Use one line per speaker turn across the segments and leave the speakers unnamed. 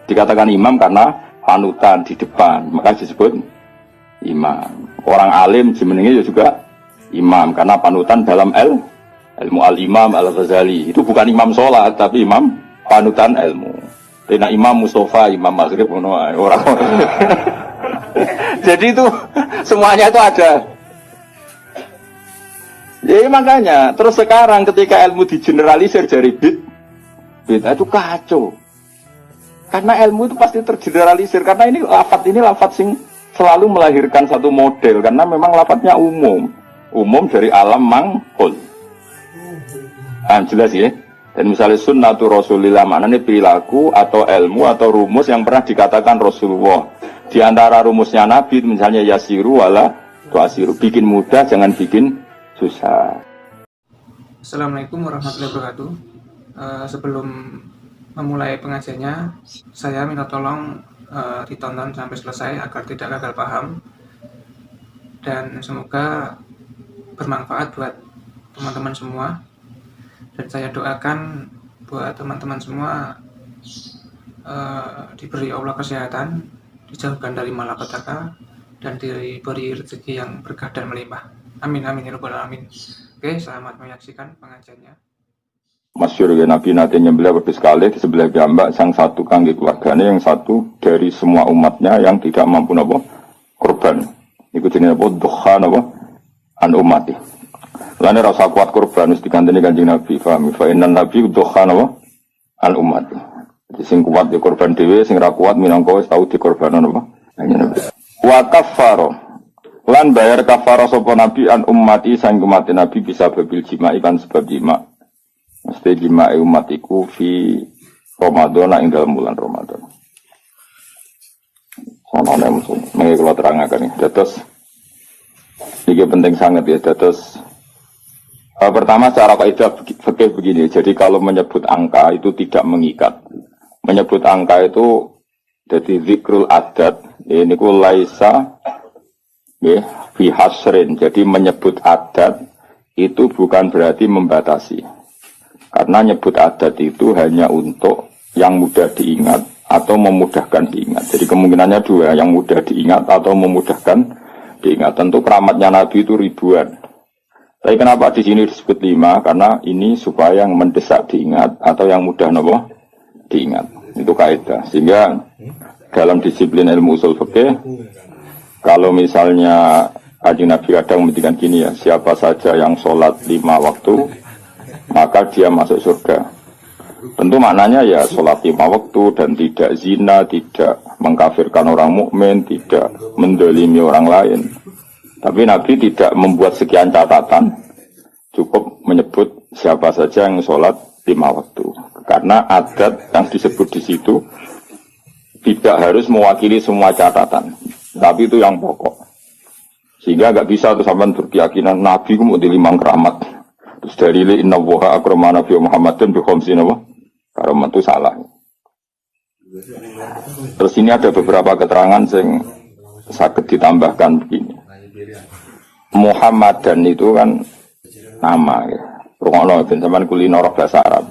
Dikatakan imam karena panutan di depan, maka disebut imam. Orang alim jenenge juga imam karena panutan dalam ilmu al-imam al-Ghazali. Itu bukan imam sholat tapi imam panutan ilmu. Tina Imam Mustafa, Imam Maghrib orang. Jadi itu semuanya itu ada. Jadi makanya terus sekarang ketika ilmu digeneralisir dari bid'ah itu kacau. Karena ilmu itu pasti tergeneralisir karena ini lafadz sing selalu melahirkan satu model karena memang lafadznya umum dari alam mangkul. Jelas ya. Dan misalnya sunnatu Rasulillah maknanya perilaku atau ilmu atau rumus yang pernah dikatakan Rasulullah. Di antara rumusnya Nabi misalnya yasiru wala tuasiru, bikin mudah jangan bikin susah.
Assalamualaikum warahmatullahi wabarakatuh. Sebelum memulai pengajiannya, saya minta tolong ditonton sampai selesai agar tidak gagal paham dan semoga bermanfaat buat teman-teman semua. Dan saya doakan buat teman-teman semua diberi Allah kesehatan, dijauhkan dari malapetaka, dan diberi rezeki yang berkah dan melimpah. Amin amin ya rabbal alamin. Oke, selamat menyaksikan pengajiannya.
Masyhur ya Nabi nanti nyembelih wedhus kalih di sebelah jambak, sang satu kangge keluarganya, yang satu dari semua umatnya yang tidak mampu napa korban. Iku jenenge apa? Dukhan apa? An umati. Lane rasa kuat korban wis diganteni Kanjeng Nabi, paham? Fa innan nabi dukhan apa? An umati. Sing kuat di korban dhewe, sing ra kuat minangka wis tau dikorbanon apa? Kanjeng Nabi. Wa kaffara. Lan bayar kafarah sapa Nabi an ummati sang umat Nabi bisa babil jima kan sebab jima. Mesti jima umatiku fi Ramadan ing dalam bulan Ramadan. Soalnya mengiki kula terangaken iki. Dados iki penting sangat ya dados. Pertama secara kaidah fikih begini. Jadi kalau menyebut angka itu tidak mengikat. Menyebut angka itu jadi zikrul adat. Ini ku laisa fi hasrin. Jadi menyebut adat itu bukan berarti membatasi. Karena nyebut adat itu hanya untuk yang mudah diingat atau memudahkan diingat. Jadi kemungkinannya dua, yang mudah diingat atau memudahkan diingat. Tentu keramatnya Nabi itu ribuan. Tapi kenapa di sini disebut 5? Karena ini supaya yang mendesak diingat atau yang mudah nopo diingat. Itu kaidah. Sehingga dalam disiplin ilmu usul fikih, kalau misalnya Kanjeng Nabi kadang menghentikan gini ya, siapa saja yang sholat 5 waktu, maka dia masuk surga. Tentu maknanya ya sholat 5 waktu dan tidak zina, tidak mengkafirkan orang mukmin, tidak mendolimi orang lain. Tapi Nabi tidak membuat sekian catatan, cukup menyebut siapa saja yang sholat 5 waktu. Karena adat yang disebut di situ tidak harus mewakili semua catatan, tapi itu yang pokok. Sehingga nggak bisa tuh sampai berkeyakinan Nabi itu mau di 5 keramat. Terus dari inna woha akramana fi Muhammadin bi khamsin apa? Karamat itu salah. Terus ini ada beberapa keterangan yang sakit ditambahkan begini. Muhammadan itu kan nama ya. Rungokno ben sampean kulino roh bahasa Arab.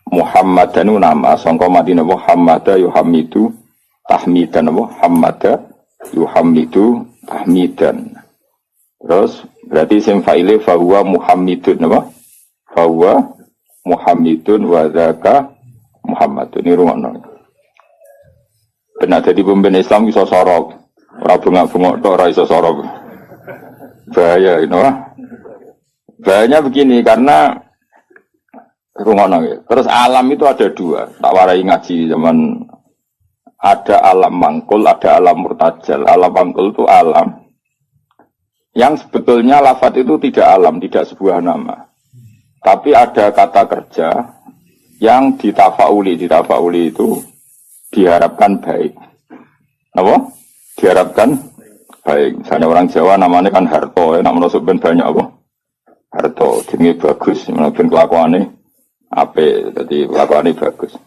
Muhammadan itu nama sangka Madinah Muhammada yuhamidu tahmidan Muhammada yuhamidu tahmidan. Terus berarti sim fa'ile fa huwa Muhammadun apa? Fa huwa Muhammadun wa dzaka Muhammadun. Ini rungokno. Benar jadi pemimpin Islam iso sorok. Ora bengak-bengok tok ora iso sorok. Bahaya itu bahayanya begini karena rungono ya. Terus alam itu ada 2. Tak warai ngaji zaman ada alam mangkul, ada alam murtajal. Alam mangkul itu alam yang sebetulnya lafadz itu tidak alam, tidak sebuah nama. Tapi ada kata kerja yang ditafauli itu diharapkan baik. Apa? Diharapkan baik. Misalnya orang Jawa namanya kan Harto, nak menusuk ben banyak apa? Harto, jenenge bagus, ben kelakuane apik, dadi kelakuane bagus.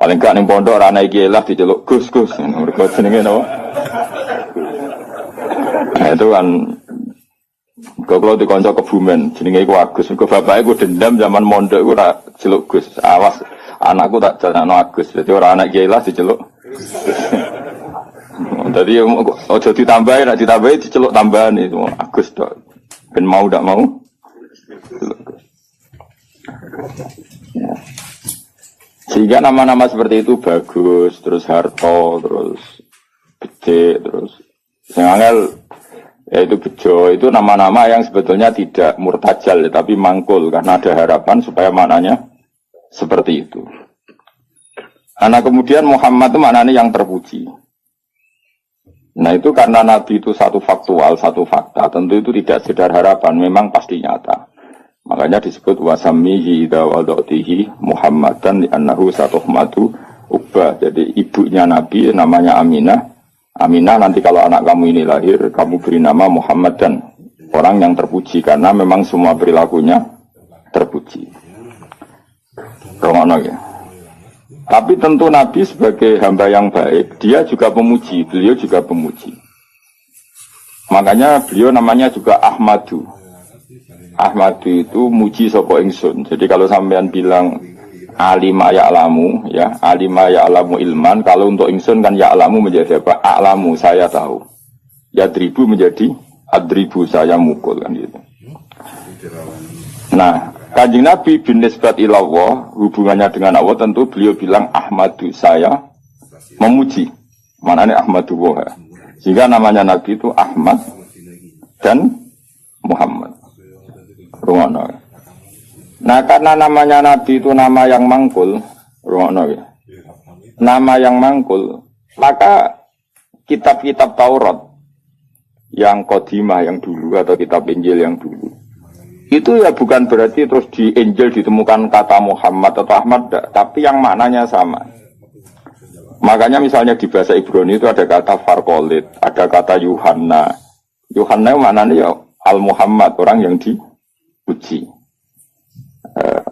Paling gak ning pondok ora ana iki lah diceluk Gus. Mergo jenenge napa? Nah, itu kan Kalau dikonco Kebumen, jenenge iku Agus. Mergo bapake ku dendam zaman mondok iku ora celuk Gus. Awas anakku tak jenengno Agus. Dadi ora anak kiai lah diceluk. Dadi ojo ditambahi, nek ditambahi diceluk tambahan itu Agus tok. Ben mau ndak mau. Ya. Sehingga nama-nama seperti itu bagus, terus Harto, terus Gede, terus sing angel yaitu Bejo, itu nama-nama yang sebetulnya tidak murtajal tapi mangkul karena ada harapan supaya maknanya seperti itu. Nah kemudian Muhammad itu maknanya yang terpuji. Nah itu karena Nabi itu satu faktual, satu fakta, tentu itu tidak sekedar harapan, memang pasti nyata. Makanya disebut wasamihi idza wadatihi Muhammadan li'annahu satuhmatu ubah. Jadi ibunya Nabi namanya Aminah. Aminah nanti kalau anak kamu ini lahir, kamu beri nama Muhammad dan orang yang terpuji karena memang semua perilakunya terpuji. Romono ya. Tapi tentu Nabi sebagai hamba yang baik, dia juga pemuji, beliau juga pemuji. Makanya beliau namanya juga Ahmadu. Ahmadu itu muji sapa ingsun. Jadi kalau sampean bilang alima ya'lamu, ya, alima ya'lamu ilman, kalau untuk ingsun kan ya'lamu menjadi apa? A'lamu, saya tahu. Yadribu menjadi adribu, saya mukul kan gitu. Nah, Kanjeng Nabi bin nisbat ilallah, hubungannya dengan Allah tentu beliau bilang Ahmadu, saya memuji. Maknanya Ahmadu Woha. Sehingga namanya Nabi itu Ahmad dan Muhammad. Rungono. Nah karena namanya Nabi itu nama yang mangkul, nama yang mangkul, maka kitab-kitab Taurat yang Qadimah yang dulu atau kitab Injil yang dulu, itu ya bukan berarti terus di Injil ditemukan kata Muhammad atau Ahmad, tapi yang maknanya sama. Makanya misalnya di bahasa Ibrani itu ada kata Farkolit, ada kata Yuhanna. Yuhanna maknanya ya Al-Muhammad, orang yang dipuji.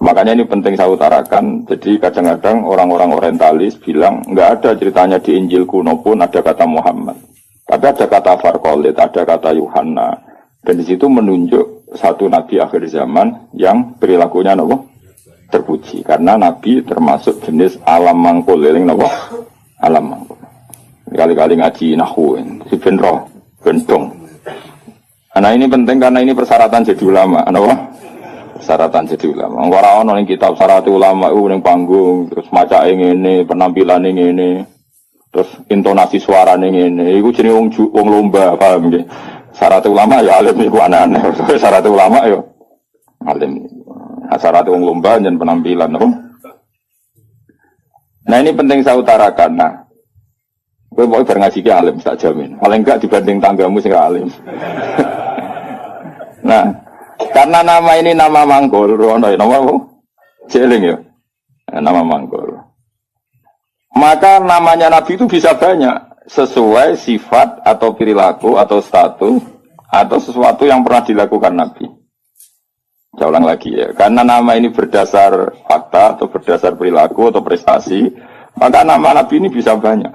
Makanya ini penting saya utarakan. Jadi kadang-kadang orang-orang orientalis bilang nggak ada ceritanya di Injil kuno pun ada kata Muhammad, tapi ada kata Farkolit, ada kata Yuhanna, dan di situ menunjuk satu nabi akhir zaman yang perilakunya nopo terpuji karena nabi termasuk jenis alam mangkul, eling nopo alam mangkul. Kali-kali ngaji nahwu si benro bentong. Nah ini penting karena ini persyaratan jadi ulama, nopo persyaratan jadi ulama. Ora ono ning kitab syarat ulama ning panggung terus macake ngene, penampilan ngene, terus intonasi suarane ngene. Iku jenenge wong lomba, paham nggih? Syarat ulama ya alim iku aneh-aneh. Syarat ulama ya alim. Syarat wong lomba yen penampilan, no? Nah ini penting saya utarakan. Nah, kowe mau bar ngaji ki alim tak jamin. Paling enggak dibanding tanggamu sing alim. Nah, karena nama ini nama mangkul, ono nama apa? Jeling ya. Nama mangkul. Maka namanya Nabi itu bisa banyak sesuai sifat atau perilaku atau status atau sesuatu yang pernah dilakukan Nabi. Saya ulang lagi ya. Karena nama ini berdasar fakta atau berdasar perilaku atau prestasi, maka nama Nabi ini bisa banyak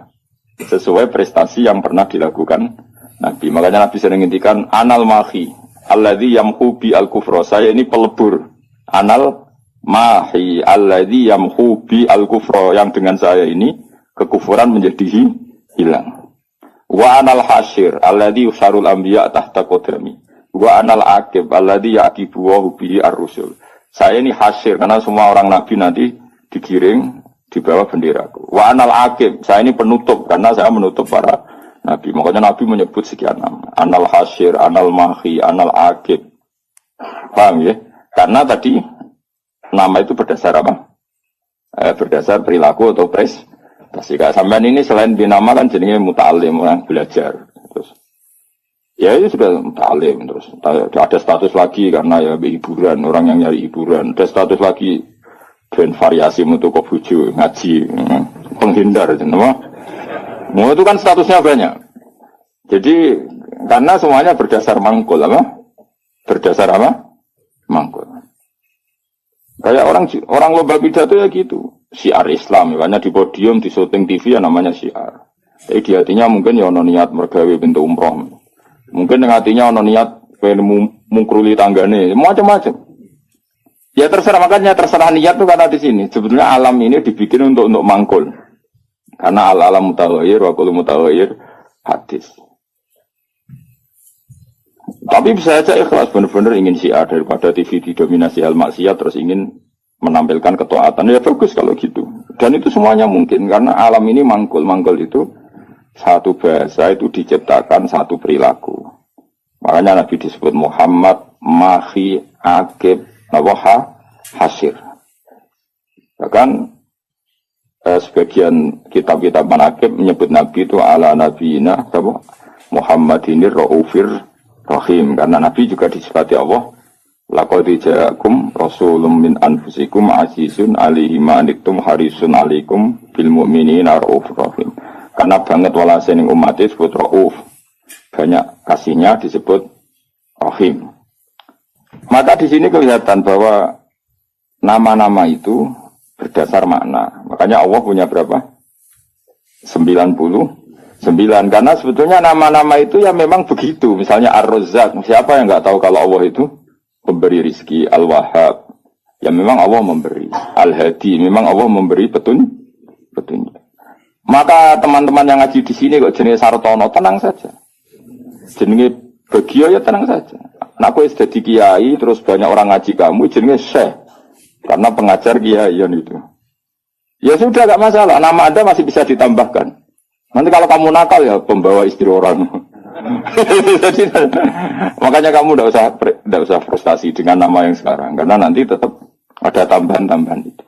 sesuai prestasi yang pernah dilakukan Nabi. Makanya Nabi sering ngintikan anal mahi alladzi yamhu bi al-kufra. Saya ini pelebur. Anal mahi alladzi yamhu bi al-kufra, yang dengan saya ini kekufuran menjadi hilang. Wa anal hasyir alladzi yusarul anbiya tahta qadrami. Wa anal aqib alladzi yaqibu wa bihi ar-rusul. Saya ini hasyir karena semua orang nabi nanti digiring di bawah benderaku. Wa anal aqib, saya ini penutup karena saya menutup para Nabi. Makanya Nabi menyebut sekian nama. Anal hasyir, anal mahi, anal aqib. Paham ya? Karena tadi nama itu berdasar apa? Berdasar perilaku atau prestasi. Sampean ini selain dinama kan jadinya muta'alim, orang belajar. Terus ya itu sudah muta'alim. Terus ada status lagi karena ya hiburan, orang yang nyari hiburan. Ada status lagi dan variasi untuk kobuju, ngaji, penghindar, mau itu kan statusnya banyak. Jadi karena semuanya berdasar mangkul apa? Berdasar apa? Mangkul. Kayak orang lomba pidato ya gitu. Syiar Islam, makanya di podium, di syuting TV ya namanya syiar. Jadi di hatinya mungkin ya ono niat mergawe pintu umroh. Mungkin dengan hatinya ono niat pengen mungkruli tanggane, macam-macam. Ya terserah, makanya terserah niat tuh kata di sini. Sebetulnya alam ini dibikin untuk mangkul. Karena al-alam mutaghayyir wa kullu mutaghayyir hadis. Tapi bisa saja ikhlas benar-benar ingin syiar daripada TV didominasi hal maksiat terus ingin menampilkan ketaatan. Ya bagus kalau gitu. Dan itu semuanya mungkin karena alam ini mangkul. Mangkul itu satu bahasa itu diciptakan satu perilaku. Makanya Nabi disebut Muhammad, Mahi, Akib, Nawaha, Hasir. Bahkan sebagian kitab-kitab manakib menyebut Nabi itu ala nabiyina Muhammadinir Raufir Rahim. Karena Nabi juga disifati Allah laqad ja'akum rasulun min anfusikum azizun alaihi ma anittum harisun alaikum bil mu'minina raufur rahim. Karena banget walase ning umat disebut rauf. Banyak kasihnya disebut rahim. Maka di sini kelihatan bahwa nama-nama itu berdasar makna. Makanya Allah punya berapa? 99. Karena sebetulnya nama-nama itu ya memang begitu. Misalnya Ar-Razzaq. Siapa yang nggak tahu kalau Allah itu memberi rizki. Al-Wahhab. Ya memang Allah memberi. Al-Hadi. Memang Allah memberi petunjuk. Maka teman-teman yang ngaji di sini kok jenis Sartono tenang saja. Jenis Bagio ya tenang saja. Nah aku jadi kiai terus banyak orang ngaji kamu jenis Syekh. Karena pengajar kiai itu. Ya sudah gak masalah. Nama Anda masih bisa ditambahkan. Nanti kalau kamu nakal ya pembawa istri orang. Jadi, makanya kamu tidak usah frustasi dengan nama yang sekarang, karena nanti tetap ada tambahan-tambahan itu.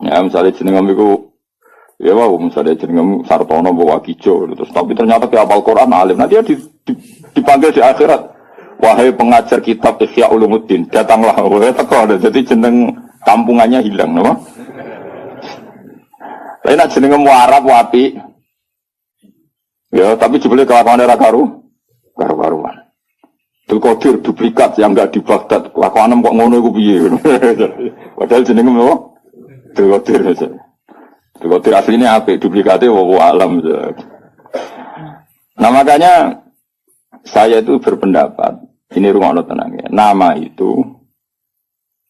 Ya misalnya jenengam itu, ya wow, misalnya jenengam Sartono bawa Kijo, terus tapi ternyata dia hafal Quran alim, nanti dia dipanggil di akhirat, wahai pengajar kitab Ihya Ulumuddin, datanglah, wahai teko, jadi jeneng kampungannya hilang, no? Tapi nak jenengam Arab wapi. Ya, tapi jebule kelakuan era karuan. Qadir duplikat yang enggak di Baghdad. Kelakuan kok ngono iku piye. Padahal jenenge apa? Qadir aja. Qadir aslinya apik, duplikate wa alam. Nah, makanya saya itu berpendapat, ini rumono tenang ya. Nama itu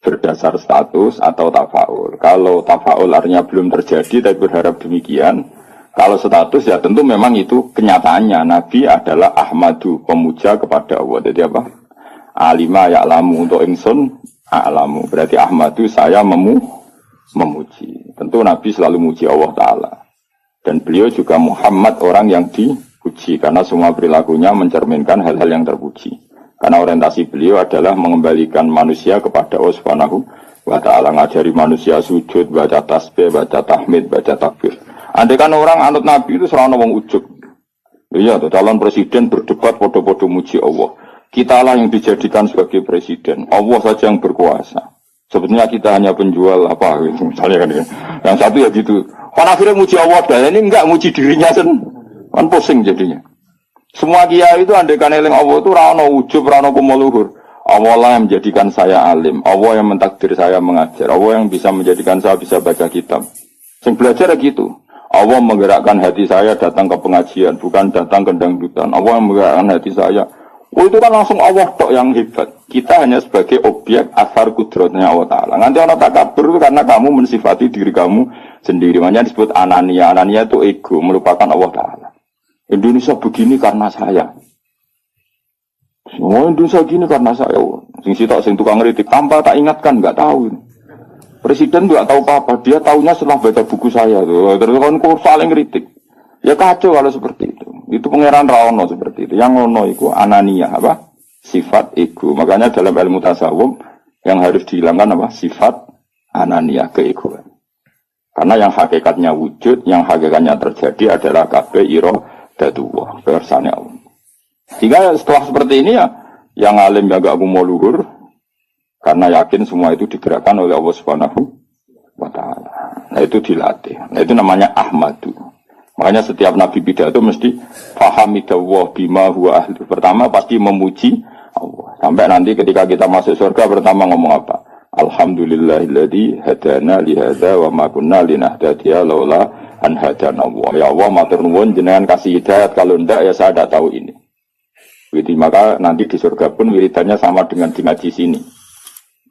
berdasar status atau tafaul. Kalau tafaul artinya belum terjadi tapi berharap demikian. Kalau status ya tentu memang itu kenyataannya. Nabi adalah Ahmadu, pemuja kepada Allah. Jadi apa? Alima ya'lamu untuk ingsun a'lamu. Berarti Ahmadu saya memuji. Tentu Nabi selalu muji Allah Ta'ala. Dan beliau juga Muhammad orang yang dipuji. Karena semua perilakunya mencerminkan hal-hal yang terpuji. Karena orientasi beliau adalah mengembalikan manusia kepada Allah Subhanahu wa Ta'ala. Ngajari manusia sujud, baca tasbih, baca tahmid, baca takbir. Andai kan orang anut Nabi itu serana wong ujug. Iya, calon presiden berdebat podo-podo muji Allah. Kita lah yang dijadikan sebagai presiden. Allah saja yang berkuasa. Sebetulnya kita hanya penjual apa gitu, misalnya kan ya. Yang satu ya gitu. Kan akhirnya muji Allah dan ini enggak muji dirinya kan pusing jadinya. Semua kiai itu andai kan eling Allah itu ra ono ujug, ra ono kumuluhur. Allah lah yang menjadikan saya alim. Allah yang mentakdir saya mengajar. Allah yang bisa menjadikan saya bisa baca kitab. Sing belajar gitu. Allah menggerakkan hati saya datang ke pengajian, bukan datang ke dangdutan. Allah yang menggerakkan hati saya. Oh itu kan langsung Allah tok yang hebat. Kita hanya sebagai objek asar kudratnya Allah Ta'ala. Nanti orang takabur itu karena kamu mensifati diri kamu sendiri. Makanya disebut anania. Anania itu ego, melupakan Allah Ta'ala. Indonesia begini karena saya. Semua Indonesia begini karena saya. Sing sitok sing tukang ngritik tanpa tak ingatkan, nggak tahu. Presiden juga tahu apa-apa, dia tahunya setelah baca buku saya tuh. Terus kan kok saling kritik. Ya kacau kalau seperti itu. Itu pangeran Raono seperti itu. Yang ngono itu anania apa? Sifat ego. Makanya dalam ilmu tasawuf yang harus dihilangkan apa? Sifat anania, keegoan. Karena yang hakikatnya wujud, yang hakikatnya terjadi adalah kabeh iradatullah, kersane Allah. Sehingga setelah seperti ini ya, yang alim yang gak mau luhur. Karena yakin semua itu digerakkan oleh Allah Subhanahu wa Ta'ala. Nah itu dilatih. Nah itu namanya Ahmadu. Makanya setiap Nabi pidato mesti fahamidallah bima huwa ahli. Pertama pasti memuji Allah. Sampai nanti ketika kita masuk surga pertama ngomong apa? Alhamdulillahilladzi hadana lihadza wa ma kunna linahtadiya laula an hadana Allah. Ya Allah matur nuwun jenengan kasih hidayat, kalau ndak ya saya tidak tahu ini. Jadi maka nanti di surga pun wiridannya sama dengan di ngaji sini.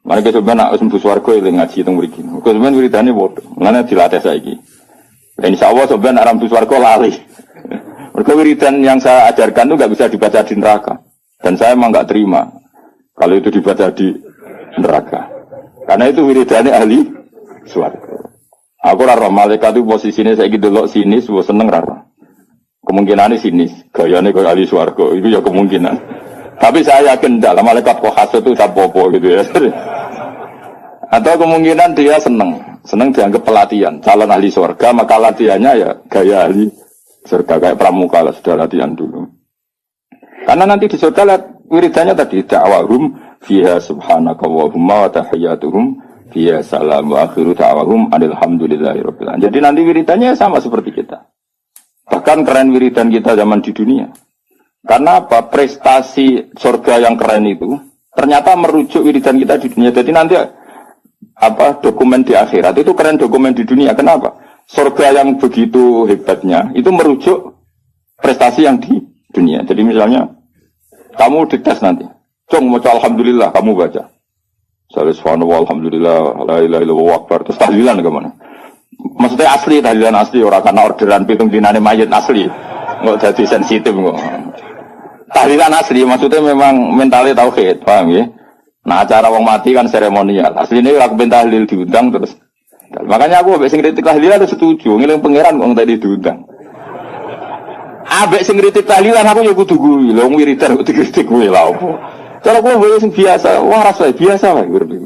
Mereka sebenarnya nak sembuh swarga yang ngaji itu mriki. Kok sebenarnya wiridannya bodoh. Mana dilatih saiki. Insya Allah sebenarnya aram tu swarga lali. Mereka wiridan yang saya ajarkan itu nggak bisa dibaca di neraka. Dan saya emang nggak terima kalau itu dibaca di neraka. Karena itu wiridannya ahli swarga. Aku rara malaikat itu posisinya saya gitu loh sinis, gue seneng rara. Kemungkinannya sinis, gayanya kayak ahli swarga itu ya kemungkinan. Tapi saya yakin dalam malaikat kok khas itu sapopo gitu ya. Atau kemungkinan dia seneng dianggap pelatihan, calon ahli swarga, maka latihannya ya gaya ahli surga kayak pramuka lah, sudah latihan dulu. Karena nanti di surga lihat wiridannya tadi da'wahum fiha subhanaka wa tahiyyatuhum fiha salam wa akhiru da'wahum alhamdulillahirabbil alamin. Jadi nanti wiridannya sama seperti kita. Bahkan keren wiridan kita zaman di dunia. Karena apa? Prestasi surga yang keren itu ternyata merujuk wiridan kita di dunia. Jadi nanti apa dokumen di akhirat itu keren dokumen di dunia. Kenapa? Surga yang begitu hebatnya itu merujuk prestasi yang di dunia. Jadi misalnya kamu dites nanti, Cung mau alhamdulillah kamu baca. Salih subhanallah alhamdulillah la ilaha illallah akbar. Terus tahlilan kemana? Maksudnya asli tahlilan asli orang karena orderan pitung dinane mayit asli. Nggak jadi sensitif nggak. Tahlilan asli maksudnya memang mentalnya tauhid, paham ya? Nah acara wong mati kan seremonial. Aslinya orang kepen tahlil diundang terus. Makanya aku ambek sing kritik tahlilan itu setuju, ngiling pangeran kok tadi diundang. Ambek sing kritik tahlilan aku ya kudu kuwi, lho wiridan kok dikritik kuwi lha opo. Cara kuwi sing biasa, waras wae biasa wae urip.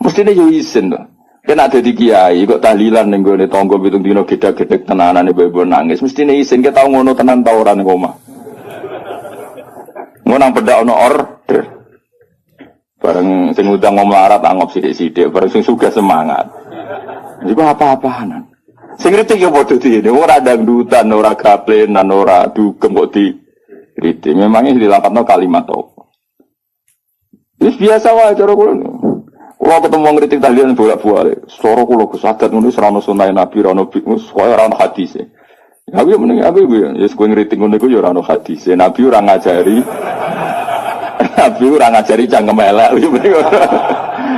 Mestine yo isin to. Kena dadi kiai kok tahlilan ning gone tangga pitung dina gedhe-gedhe tenanane ibu nangis. Mestine isin ke tau ngono tenan ta ora ning omah. Nang bedak ono order. Bareng sing udang mau melarat anggap sithik-sithik, bareng sing sugih semangat. Iku apa-apaan. Sing kritik ya padha dene, ora dangdutan, ora gaplenan, ora dugem kok di kritik. Memangnya dilapatno kalimat apa. Wis biasa wae cara kula. Kula ketemu ngritik tahlilan bolak-balik. Soro kula kesadat ngono ora ono sunah Nabi, ora ono koyo ora ono hadis. Aku yo meneng aku yo ya kowe ngritik ngono iku yo ora ono hadis. Nabi ora ngajari. Nabi ora ngajari cangkem elek.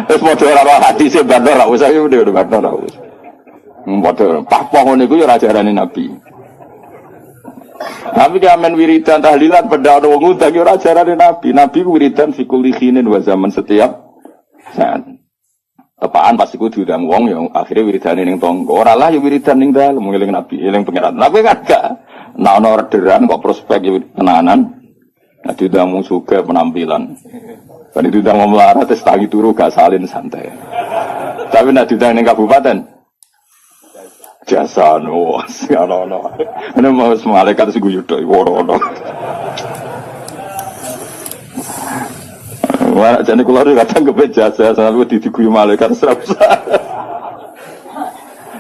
Terus modho ora ono hadis bandar ra usah yo udah bandar ra usah. Modho papo ngono iku yo ora ajarane Nabi. Tapi kamen wiridan tahlilan pada ono wong undang yo ora ajarane Nabi. Nabi wiridan fi kulli khinin wa zaman setiap saat. Tepaan pas iku diundang wong yang akhirnya wiridane ning tangga. Ora lah ya wiridan ning dalem ngeling Nabi, eling pangeran. Tapi kan gak nek ana orderan kok prospek ya tenanan. Nah diundang wong sugih penampilan. Kan diundang wong melarat wis tangi turu gak salin santai. Tapi nek diundang ning kabupaten jasa no, ono. Ana mau malaikat sing guyu tok ono. Wah, jadi kalau ada kadang kepejasa, sampai diguyu malaikat serapsa.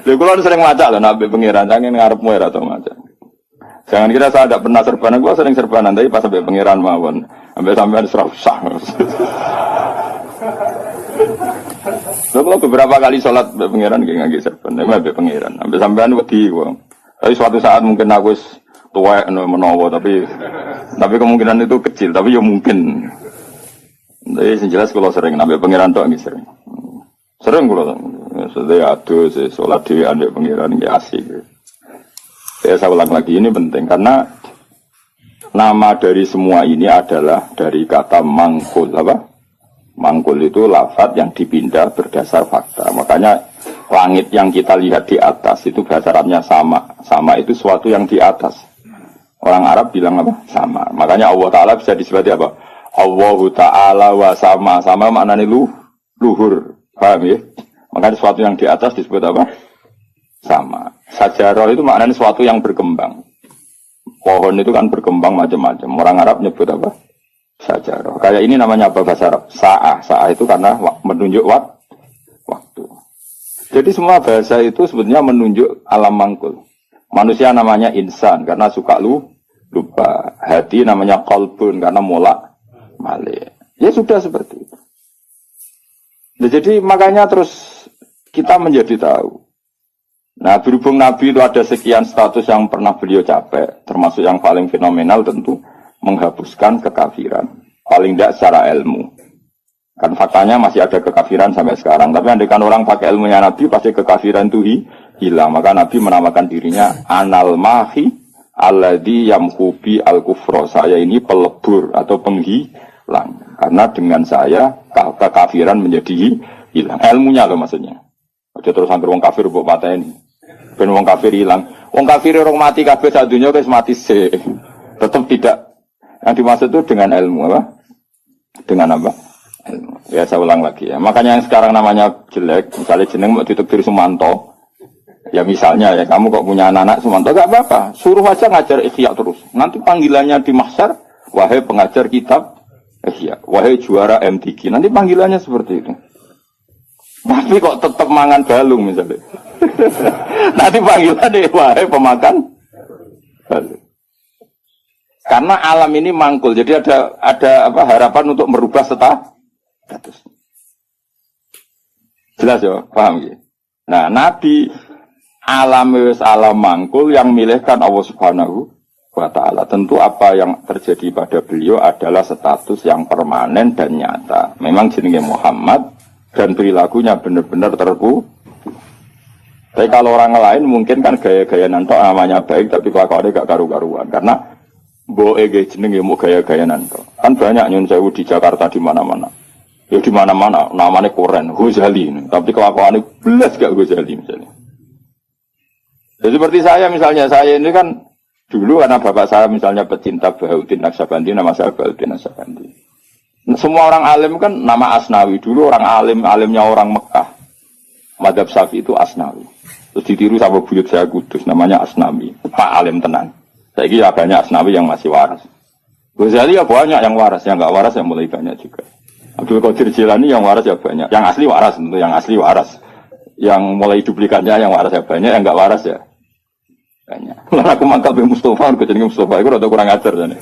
Lalu kalau sering macam lah, nabi pengiran, jangan ngarepmu ya atau macam. Jangan kira saya tidak pernah serbanan, gua sering serbanan, tapi pas sampai pengiran mawon, sampai serapsa. Lalu kalau beberapa kali sholat pengiran, gak ngagi serban, tapi pengiran, sampai wedi gua. Tapi suatu saat mungkin aku tua menowo, tapi kemungkinan itu kecil, tapi ya mungkin. Jadi yang jelas kalau sering nambah pangeran tok nggih sering. Sering kalau sudah aduh sholat di andek pangeran nggih asik. Saya ulang lagi ini penting karena nama dari semua ini adalah dari kata mangkul apa? Mangkul itu lafaz yang dipindah berdasar fakta. Makanya langit yang kita lihat di atas itu bahasa Arabnya sama. Sama itu suatu yang di atas. Orang Arab bilang apa? Sama. Makanya Allah Ta'ala bisa disebut apa? Allahu Ta'ala wa sama maknanya luhur, paham ya? Makanya sesuatu yang di atas disebut apa? Sama. Sajarah itu maknanya sesuatu yang berkembang. Pohon itu kan berkembang macam-macam. Orang Arab nyebut apa? Sajarah. Kayak ini namanya apa bahasa Arab? Sa'ah. Sa'ah itu karena menunjuk waktu. Jadi semua bahasa itu sebetulnya menunjuk alam mangkul. Manusia namanya insan karena suka lupa. Hati namanya qalbun karena malik. Ya sudah seperti itu. Nah, jadi makanya terus kita menjadi tahu. Nah berhubung Nabi itu ada sekian status yang pernah beliau capai, termasuk yang paling fenomenal tentu menghapuskan kekafiran. Paling tidak secara ilmu. Kan faktanya masih ada kekafiran sampai sekarang. Tapi andaikan orang pakai ilmunya Nabi, pasti kekafiran itu hilang. Maka Nabi menamakan dirinya Anal Mahi Alladhi Yamhubi Al-Kufro. Saya ini pelebur atau penghilang. Karena dengan saya kekafiran menjadi hilang. Ilmunya loh maksudnya. Aja terus anggar wong kafir mbok pateni. Ben wong kafir hilang. Wong kafir orang mati kabeh sak dunya wis mati sik. Tetap tidak. Yang dimaksud itu dengan ilmu apa? Dengan apa? Ilmu. Ya saya ulang lagi ya. Makanya yang sekarang namanya jelek, misalnya jeneng mau ditekdir Sumanto. Ya misalnya ya kamu kok punya anak Sumanto, gak apa-apa. Suruh aja ngajar Ihya terus. Nanti panggilannya di mahsyar, wahai pengajar kitab Ihya, wahai juara MTQ. Nanti panggilannya seperti itu. Tapi kok tetap mangan balung misalnya. Nanti panggilannya wahai pemakan balung. Karena alam ini mangkul, jadi ada apa harapan untuk merubah status. Jelas ya, paham ya? Nah, Nabi alam mangkul yang milihkan Allah Subhanahu wa Ta'ala. Tentu apa yang terjadi pada beliau adalah status yang permanen dan nyata. Memang jenenge Muhammad dan perilakunya benar-benar terpu. Tapi kalau orang lain mungkin kan gaya-gaya nanto namanya baik, tapi kelakuannya gak karu-karuan. Karena boe jenenge mau gaya-gaya nanto. Kan banyak nyun sewu di Jakarta di mana-mana. Ya di mana-mana namanya Koren, Ghazali. Tapi kelakuannya belas gak Ghazali misalnya. Jadi seperti saya misalnya, saya ini kan dulu karena bapak saya misalnya pecinta Bahauddin Naqsyabandi, nama saya Bahauddin Naqsyabandi. Semua orang alim kan nama Asnawi. Dulu orang alimnya orang Mekah. Madzhab Syafi'i itu Asnawi. Terus ditiru sama buyut saya Kudus, namanya Asnawi. Pak alim tenan. Saya kira banyak Asnawi yang masih waras. Ghazali ya banyak yang waras, yang nggak waras yang mulai banyak juga. Abdul Qadir Jilani yang waras ya banyak. Yang asli waras tentu, yang asli waras. Yang mulai duplikatnya yang waras ya banyak, yang nggak waras ya banyak. Lalu aku mangkal be Mustafa, aku jadi Mustafa itu rada kurang ajar jane.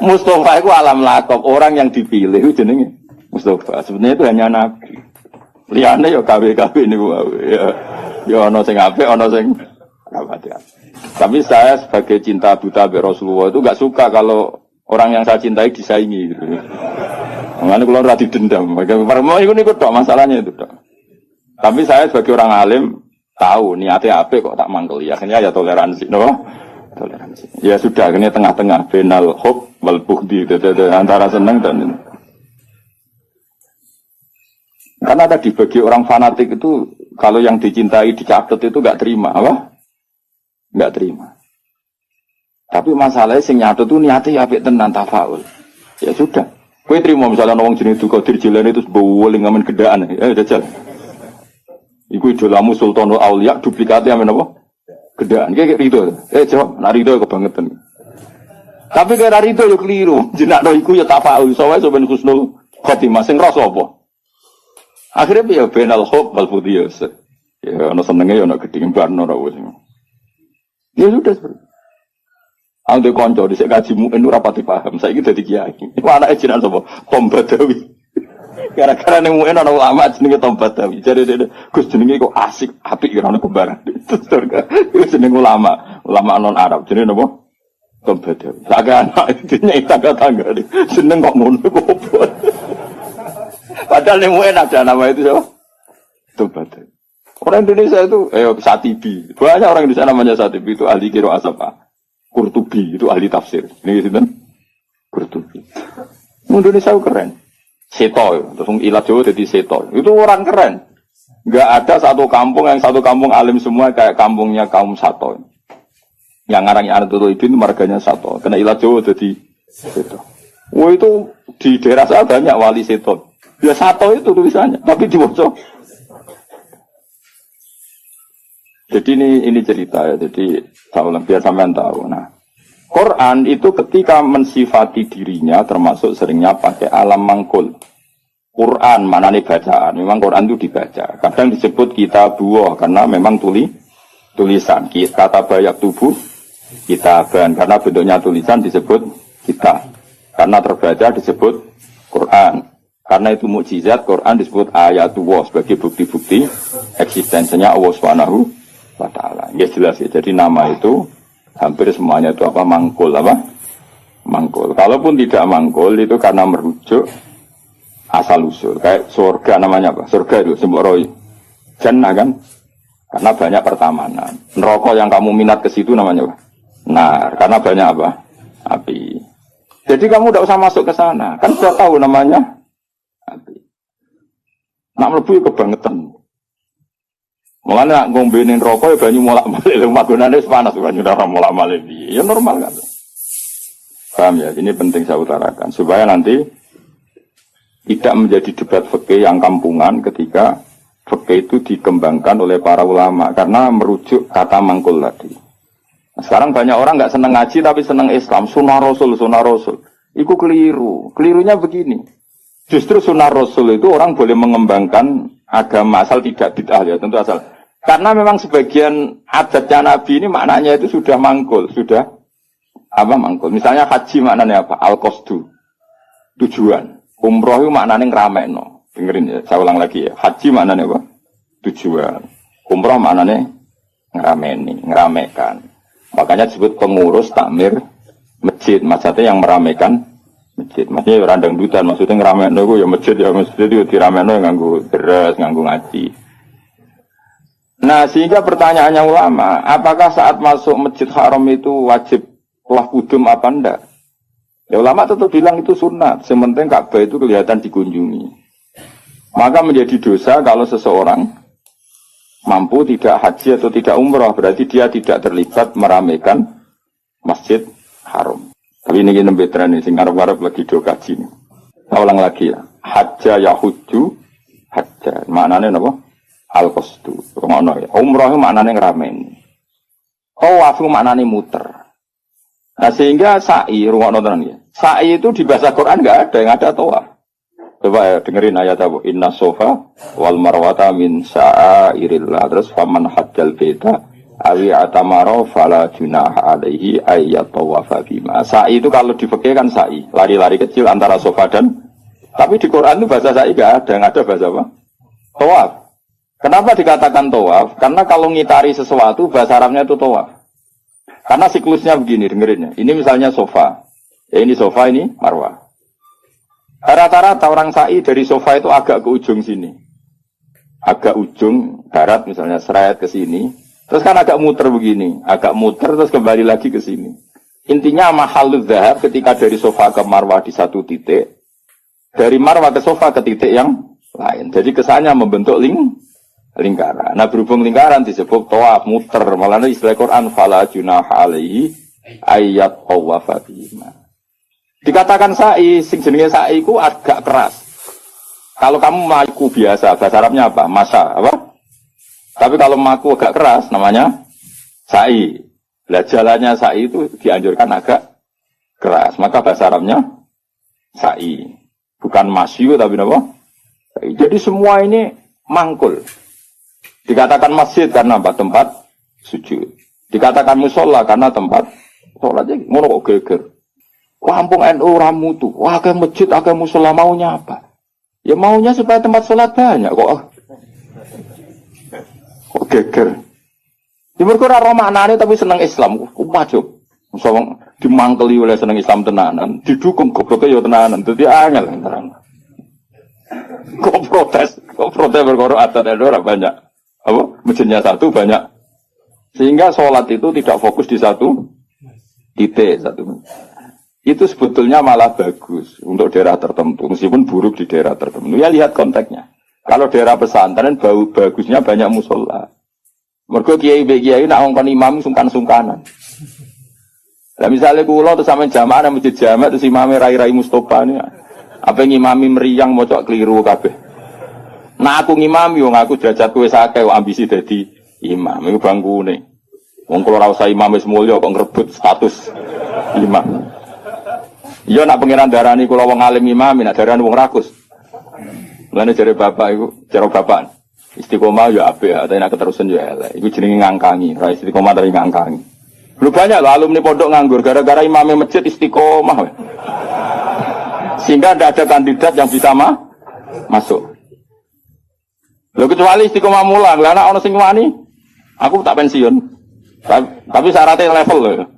Mustafa itu alam lakop, orang yang dipilih itu jenenge Mustafa. Sebenarnya itu hanya nabi. Liyane ya KW niku ya ana sing apik, ana sing rapati. Tapi saya sebagai cinta buta be Rasulullah itu enggak suka kalau orang yang saya cintai disaingi gitu. Makanya kalau ora didendam, itu niku tok masalahnya itu tok. Tapi saya sebagai orang alim tahu niatnya apik kok tak mangkel. Ya akhirnya ya toleransi, no? Toleransi. Ya sudah, akhirnya tengah-tengah benal hub wal bughdi antara senang dan ini. Karena tadi bagi orang fanatik itu kalau yang dicintai dicatat itu enggak terima, apa? Enggak terima. Tapi masalahnya sing nyatet itu niatnya apik tenan tafaul. Ya sudah. Kowe terima misalnya wong jenenge Qadir Jilani itu boling ngamen gedaan. Jajal. Iku idolamu Sultanul Auliya duplikatnya amen apa? Gedaan. Kayak rido. Jawab, nak rido kebangetan. Tapi kira rido yo keliru. Jenakno iku ya tafaul, sowae sampeyan husnul khotimah sing rasa apa? Akhirnya ya benal hub wal fudiyas. Ya ana senenge ya ana gedhe barno ora wis. Ya sudah seperti. Angge kanca dhisik kaji muen ora pati paham. Saiki dadi kiai. Iku anake jenengan sapa? Tom Badawi. Gara-gara ning muen ana ulama jenenge Tom Badawi. Jare Gus jenenge kok asik, apik ora ono kembaran. Iku jeneng ulama non Arab. Jenenge napa? Tom Badawi. Sak anak dene tangga-tangga. Jeneng kok ngono kok opo. Padahal ning muen ada nama itu siapa? Tom Badawi. Orang Indonesia itu Satibi. Banyak orang di sana namanya Satibi itu ahli qiraah asapa. Qurtubi itu ahli tafsir. Ini gitu kan? Qurtubi. Indonesia itu keren. Seto, terus ilat Jawa jadi seto. Itu orang keren. Enggak ada satu kampung alim semua kayak kampungnya kaum Sato. Yang ngarangnya anak Tutu itu marganya Sato. Kena ilat Jawa jadi seto. Wah itu di daerah saya banyak wali seto. Ya Sato itu tulisannya, tapi dibaca. Jadi ini cerita ya. Jadi biar sampean tahu. Nah, Quran itu ketika mensifati dirinya termasuk seringnya pakai alam mangkul. Quran mana nih bacaan? Memang Quran itu dibaca. Kadang disebut kitabuh karena memang tulisan. Kata banyak tubuh kitaban karena bentuknya tulisan disebut kita. Karena terbaca disebut Quran. Karena itu mukjizat Quran disebut ayatullah sebagai bukti-bukti eksistensinya Allah Subhanahu wa Ta'ala. Ya jelas ya. Jadi nama itu hampir semuanya itu apa? Mangkul apa? mangkul. Kalaupun tidak mangkul itu karena merujuk asal usul. Kayak surga namanya apa? Surga itu simbol roy. Jannah kan? Karena banyak pertamanan. Neraka yang kamu minat ke situ namanya apa? Nar. Karena banyak apa? Api. Jadi kamu tidak usah masuk ke sana. Kan sudah tahu namanya api. Nak mlebu kebangetan. Mulanya nak ngombenin rokok ya banyu molak-malik. Umat gunanya panas banyu darah molak-malik. Ya normal kan? Paham ya? Ini penting saya utarakan. Supaya nanti tidak menjadi debat fikih yang kampungan ketika fikih itu dikembangkan oleh para ulama. Karena merujuk kata mangkul tadi. Nah, sekarang banyak orang nggak seneng ngaji tapi seneng Islam. Sunnah Rasul. Itu keliru. Kelirunya begini. Justru sunnah Rasul itu orang boleh mengembangkan agama asal tidak bid'ah ya, tentu asal. Karena memang sebagian adatnya Nabi ini maknanya itu sudah mangkul, sudah apa mangkul. Misalnya haji maknanya apa? Al-qasdu, tujuan. Umroh itu maknanya ngramekno. Dengerin ya, saya ulang lagi ya. Haji maknanya apa? Tujuan. Umroh maknanya ngeramekan. Makanya disebut pengurus takmir masjid, maksudnya yang meramekan masjid. Maksudnya randang dutan, maksudnya ngeramekan itu ya masjid itu diramekan nganggo deres, nganggo ngaji. Nah, sehingga pertanyaannya ulama, apakah saat masuk masjid haram itu wajib lah kudum apa enggak? Ya ulama tetap bilang itu sunat, sementing Ka'bah itu kelihatan dikunjungi. Maka menjadi dosa kalau seseorang mampu tidak haji atau tidak umroh, berarti dia tidak terlibat meramaikan masjid haram. Tapi ini kita betran ini, ngarep-ngarep lagi do kaji ini. Saya ulang lagi ya. Hajja yahuju, hajja. Maknanya apa? Al-qasdu. Umroh maknanya ngeramen. Tawaf maknanya muter. Nah sehingga sa'i, rungokno tenan ya. Sa'i itu di bahasa Quran enggak ada, yang ada tawaf. Coba ya dengerin ayat apa? Inna sofa wal marwata min sa'airillah. Terus faman hajjal beda awi atamaro fala junaha alaihi ayyat tawafa bima. Sa'i itu kalau di fikih kan sa'i, lari-lari kecil antara sofa dan, tapi di Quran itu bahasa sa'i enggak ada, yang ada bahasa apa? Tawaf. Kenapa dikatakan tawaf? Karena kalau ngitari sesuatu bahasa Arabnya itu tawaf. Karena siklusnya begini, dengerinnya. Ini misalnya sofa. Ya ini sofa, ini marwah. Rata-rata orang sa'i dari sofa itu agak ke ujung sini. Agak ujung barat misalnya seret ke sini. Terus kan agak muter begini, agak muter terus kembali lagi ke sini. Intinya mahalul dzahab ketika dari sofa ke marwah di satu titik, dari marwah ke sofa ke titik yang lain. Jadi kesannya membentuk lingkaran. Nah berhubung lingkaran disebut tawaf muter. Malah istilah Quran fala junaha alaihi ayat tawafa bima. Dikatakan sa'i, sing jenenge sa'i ku agak keras. Kalau kamu maku biasa, bahasa Arabnya apa? Masa, apa? Tapi kalau maku agak keras, namanya sa'i. Lah jalannya sa'i itu dianjurkan agak keras. Maka bahasa Arabnya sa'i. Bukan masyu, tapi apa? Sa'i. Jadi semua ini mangkul. Dikatakan masjid karena apa? Tempat sujud. Dikatakan musola karena tempat sholatnya. Ngono kok geger. Kampung NU ramu tuh. Wah, ke masjid, ke musola maunya apa? Ya maunya supaya tempat sholat banyak kok. Kok geger. Ya mereka ora maknane tapi seneng Islam. Wajib. Misalnya dimangkeli oleh seneng Islam tenanan, didukung gobloknya ya tenanan. Dadi angel terang. Kok protes perkara adat ora banyak. Apa? Masjidnya satu banyak. Sehingga sholat itu tidak fokus di satu titik satu. Itu sebetulnya malah bagus untuk daerah tertentu, meskipun buruk di daerah tertentu. Ya lihat konteksnya. Kalau daerah pesantren bagusnya banyak musola. Mergo kiai nak ngongkon imam sungkan-sungkanan. Lah misalnya kula terus sampean jamaah nang masjid jamaah terus imame rai-rai Mustofa ini. Apa ngimami meriang mocok keliru kabeh. Nah aku ngimami wong aku derajatku wis akeh kok ambisi dadi imam. Iku bangkune. Wong kula ora usah imam wis mulya kok ngrebut status imam. Iya nak pengiran darani kula wong alim imam, nak darani wong rakus. Mulane jare bapak iku, jare bapak istiqomah ya apik, tapi nak keterusan ya elek. Iku jenenge ngangkangi, ra istiqomah dari ngangkangi. Lu banyak loh alumni pondok nganggur gara-gara imamnya masjid istiqomah. Sehingga tidak ada kandidat yang bisa masuk. Lho kecuali istiqomah mulang, lah ana sing wani, aku tak pensiun. Tapi syaratnya level loh.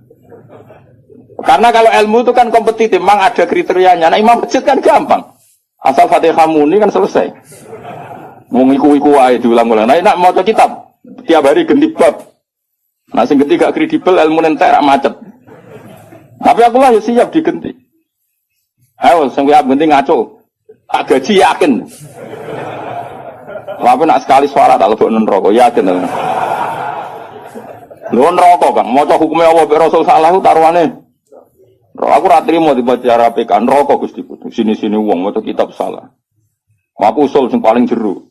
Karena kalau ilmu itu kan kompetitif, memang ada kriterianya. Nah imam masjid kan gampang. Asal Fatihah muni kan selesai. Mau iku ae diulang-ulang. Nah nak maca kitab tiap hari ganti bab. Nah sing ganti gak kredibel ilmu entek rak macet. Tapi aku lah ya siap digenti. Ayo sing siap ganti ngaco. Tak gaji yakin. Tapi nak sekali suara tak lebok neraka yakin. Lho neraka Kang, maca hukume Allah mek Rasul salah taruhane. Aku ra trimo dibaca RPK neraka Gusti. Sini-sini wong maca kitab salah. Aku usul sing paling jero.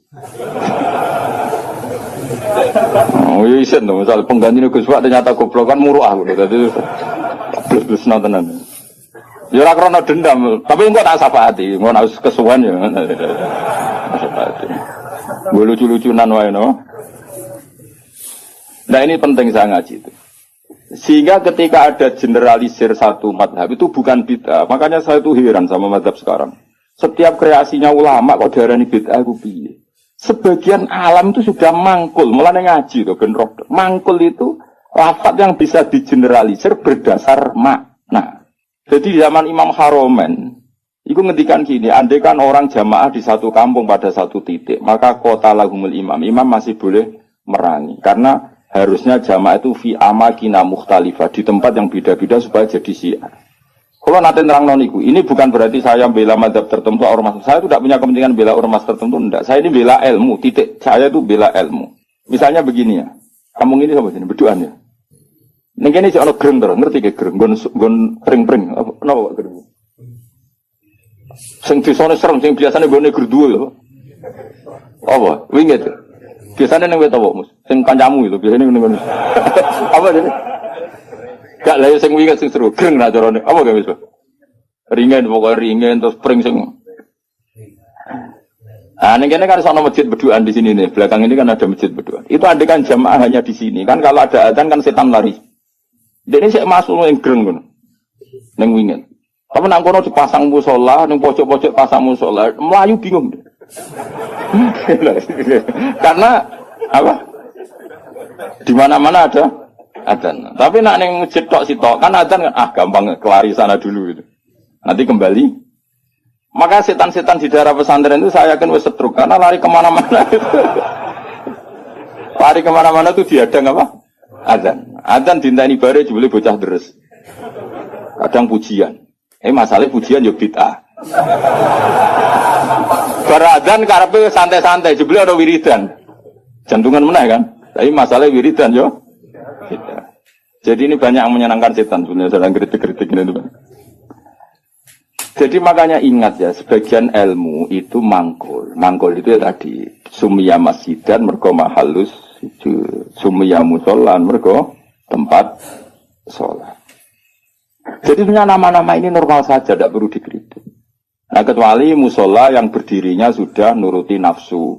Oh iya isen dong, misal pengganti Gus Pak ternyata goblok kan muruh aku. Dadi terus nontonan. Ya ora krana dendam, tapi engko tak syafaati, engko nek kesuwen ya. Syafaati. Gue lucu-lucunan wae no. Nah ini penting saya ngaji itu. Sehingga ketika ada generalisir satu madhab itu bukan bid'ah. Makanya saya tuh heran sama madhab sekarang. Setiap kreasinya ulama kok diarani bid'ah aku piye. Sebagian alam itu sudah mangkul, mulane ngaji to ben roh. Mangkul itu lafaz yang bisa digeneralisir berdasar makna. Jadi di zaman Imam Haromen, itu ngendikan gini, andai kan orang jamaah di satu kampung pada satu titik, maka kota lahumul imam masih boleh merangi. Karena harusnya jamaah itu fi amakina mukhtalifah, di tempat yang beda-beda supaya jadi syiar. Kalau nanti terang noniku, ini bukan berarti saya bela madhab tertentu, ormas. Saya tidak punya kepentingan bela ormas tertentu, enggak. Saya ini bela ilmu, titik. Saya itu bela ilmu. Misalnya begini ya, kampung ini sama sini, berduaan ya. Ning kene sik ana greng to, ngerti ge greng, nggon pring-pring. Apa napa greng? Sing disone serem, sing biasane nggone gerduwe lho. Apa? Winget. Biasane ning wet apa, Mus? Sing kancamu lho, biasane ngene. Apa dene? Gak lha sing winget sing seru, greng ra carane. Apa ge wis? Ringen pokoke ringen terus pring sing. Ah, ning kene kan sono masjid berduaan di sini nih. Belakang ini kan ada masjid berduaan. Itu andai kan jamaah hanya di sini. Kan kalau ada adzan kan setan lari. Dene sik masuk ning greng ngono. Ning winget. Tapi nang kono dipasang musala, ning pojok-pojok pasang musala, melayu bingung. Karena apa? Di mana-mana ada adzan. Tapi nak ning masjid tok sitok kan adzan kan gampang kelari sana dulu gitu. Nanti kembali. Maka setan-setan di daerah pesantren itu saya yakin wis setruk karena lari kemana-mana itu. Lari kemana-mana itu diadang apa? Adzan. Adzan dinteni bare jebule bocah deres. Kadang pujian. Masalah pujian yo bid'ah. Bar adzan karepe santai-santai jebule ada wiridan. Jantungan meneh kan. Tapi masalah wiridan yo bid'ah. Jadi ini banyak yang menyenangkan setan sebenarnya sedang kritik-kritik ini tuh. Jadi makanya ingat ya, sebagian ilmu itu mangkul. Mangkul itu ya tadi sumia masjidan mergo mahallus sumia musolan mergo tempat sholat. Jadi sebenarnya nama-nama ini normal saja, tidak perlu dikritik. Nah kecuali musola yang berdirinya sudah nuruti nafsu.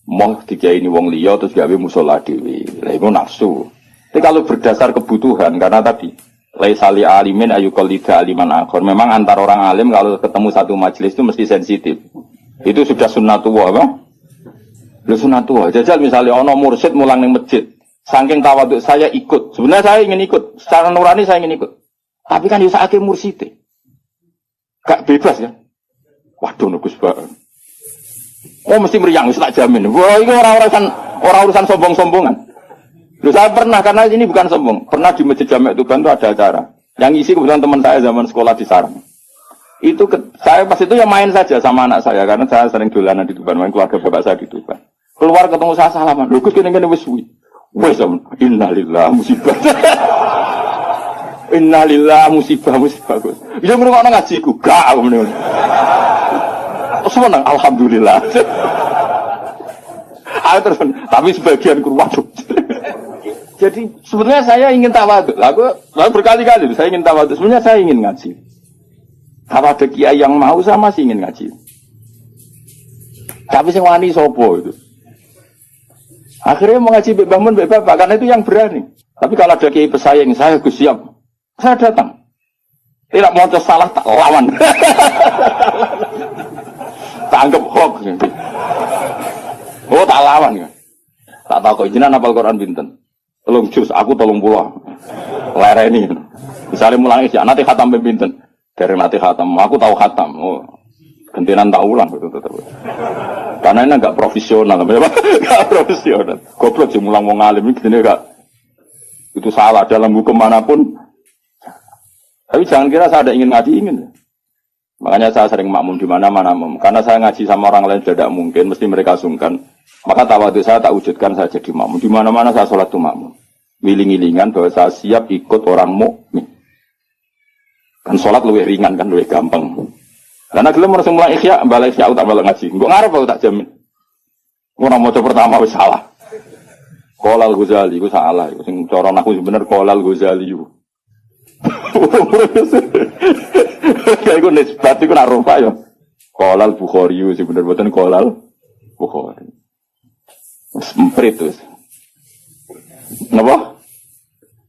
Moh tiga ini wong liya terus gawe musola dewi. Lah itu nafsu. Tapi kalau berdasar kebutuhan karena tadi laisali alimin ayuqallida aliman akhor. Memang antar orang alim kalau ketemu satu majelis itu mesti sensitif. Itu sudah sunnatullah apa? Lu sunnatullah. Jajal misalnya ono mursyid mulang ning masjid. Saking tawaduk saya ikut. Sebenarnya saya ingin ikut. Secara nurani saya ingin ikut. Tapi kan bisa akhir mursyid. Gak bebas ya. Waduh nugus banget. Oh mesti meriang, tak jamin. Wah ini orang urusan sombong-sombongan. Loh, saya pernah, karena ini bukan sombong. Pernah di Masjid Jami' Tuban itu ada acara. Yang isi kebetulan teman saya zaman sekolah di Sarang. Itu saya pas itu ya main saja sama anak saya. Karena saya sering dolanan di Tuban. Main keluarga bapak saya di Tuban. Keluar ketemu saya salaman. Loh, Gus kene-kene wis suwi. Wes innalillah musibah. Innalillah musibah. Gus. Bisa ngrungokno ngajiku. Gak aku meneng. Senang, alhamdulillah. Terus, tapi sebagian kurang. Jadi sebenarnya saya ingin tawadhu. Aku berkali-kali saya ingin tawadhu. Sebenarnya saya ingin ngaji. Kalau ada kiai yang mau saya masih ingin ngaji. Tapi sing wani sopo itu. Akhirnya mau ngaji Mbak Bamun, Mbak Bapak karena itu yang berani. Tapi kalau ada kiai pesaing saya Gus siap. Saya datang. Tidak mau salah tak lawan. Tak anggap hoax. Oh tak lawan kan. Tak tahu kok jenengan hafal Quran pinten. Tolong jus, aku tolong pulang. Lereni. Misalnya mulang isya, nanti khatam pemimpin. Dari nanti khatam, aku tahu khatam. Oh, gentinan tak ulang gitu tetap. Karena ini enggak profesional, enggak profesional. Goblok sih mulang wong alim ini enggak. Itu salah dalam hukum manapun. Tapi jangan kira saya ada ingin ngaji ingin. Makanya saya sering makmum di mana-mana. Karena saya ngaji sama orang lain sudah tidak mungkin, mesti mereka sungkan. Maka tawadhu saya tak wujudkan saya jadi makmum. Di mana-mana saya sholat itu makmum. Wiling-wilingan bahwa saya siap ikut orang mukmin. Kan sholat lebih ringan kan, lebih gampang. Karena kalau mau mulai ikhya, balik ikhya tak balik ngaji. Gue ngarep aku tak jamin. Orang mau coba pertama wis salah. Qolal Ghazali, gue salah. Sing coron aku sebenarnya Qolal Ghazali. Kayak gue nisbat itu nak rupa ya. Qolal Bukhari sebenarnya bukan Qolal Bukhari. Semprit tuh. Kenapa?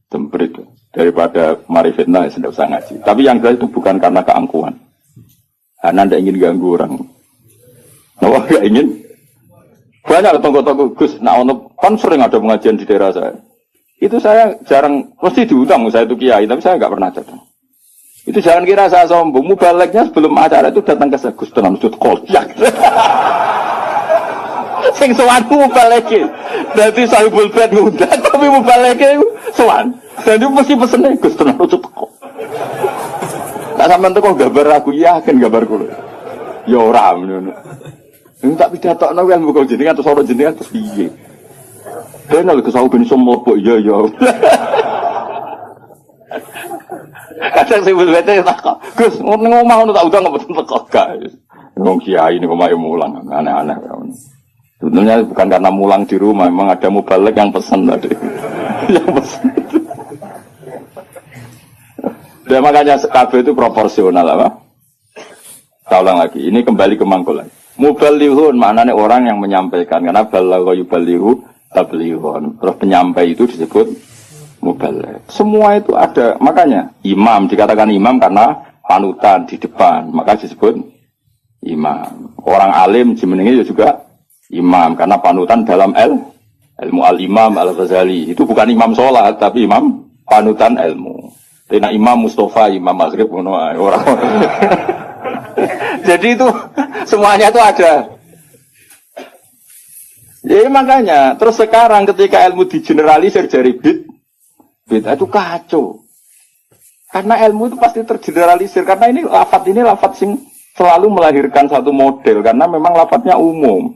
Semprit tuh. Daripada mari fitnah ya tidak usah ngaji. Tapi yang jelas itu bukan karena keangkuhan. Karena tidak ingin ganggu orang. Kenapa gak ingin? Banyak tonggo-tonggo Gus. Nah, kan sering ada pengajian di daerah saya. Itu saya jarang, mesti diundang saya itu kiai, tapi saya nggak pernah datang. Itu jangan kira saya sombong. Mubaleknya sebelum acara itu datang ke saya, Gus tenang sud kolyak. Sing sowan mubaleke. Dadi sahibul bait ngundang, tapi mubaleke sowan. Dan itu mesti pesene Gus tenang sud kok. Tak sampean teko gambar aku yakin gambarku. Ya ora ngono. Ini tak pidatokno kan mbok jenengan terus ora jenengan terus piye. Kenal ke sahu ben iso mlebu iya ya. Kadang sing bete tak Gus ning omah ngono tak udang mboten teko gak. Wong kiai niku omahe mulang aneh-aneh. Sebenarnya bukan karena mulang di rumah, memang ada mubalek yang pesan tadi. Yang pesan. Dan makanya KB itu proporsional apa? Saya ulang lagi, ini kembali ke mangkul lagi. Mubalighun maknanya orang yang menyampaikan, karena balagha yubalighu tablighun. Terus penyampai itu disebut mubaligh. Semua itu ada, makanya imam dikatakan imam karena panutan di depan, maka disebut imam. Orang alim jenenge juga imam karena panutan dalam ilmu al-imam al-Ghazali. Itu bukan imam sholat tapi imam panutan ilmu. Tina Imam Mustafa, Imam Maghrib orang. Jadi itu semuanya itu ada. Jadi makanya terus sekarang ketika ilmu digeneralisir dari bid'ah itu kacau. Karena ilmu itu pasti tergeneralisir karena ini lafadz sing selalu melahirkan satu model karena memang lafadznya umum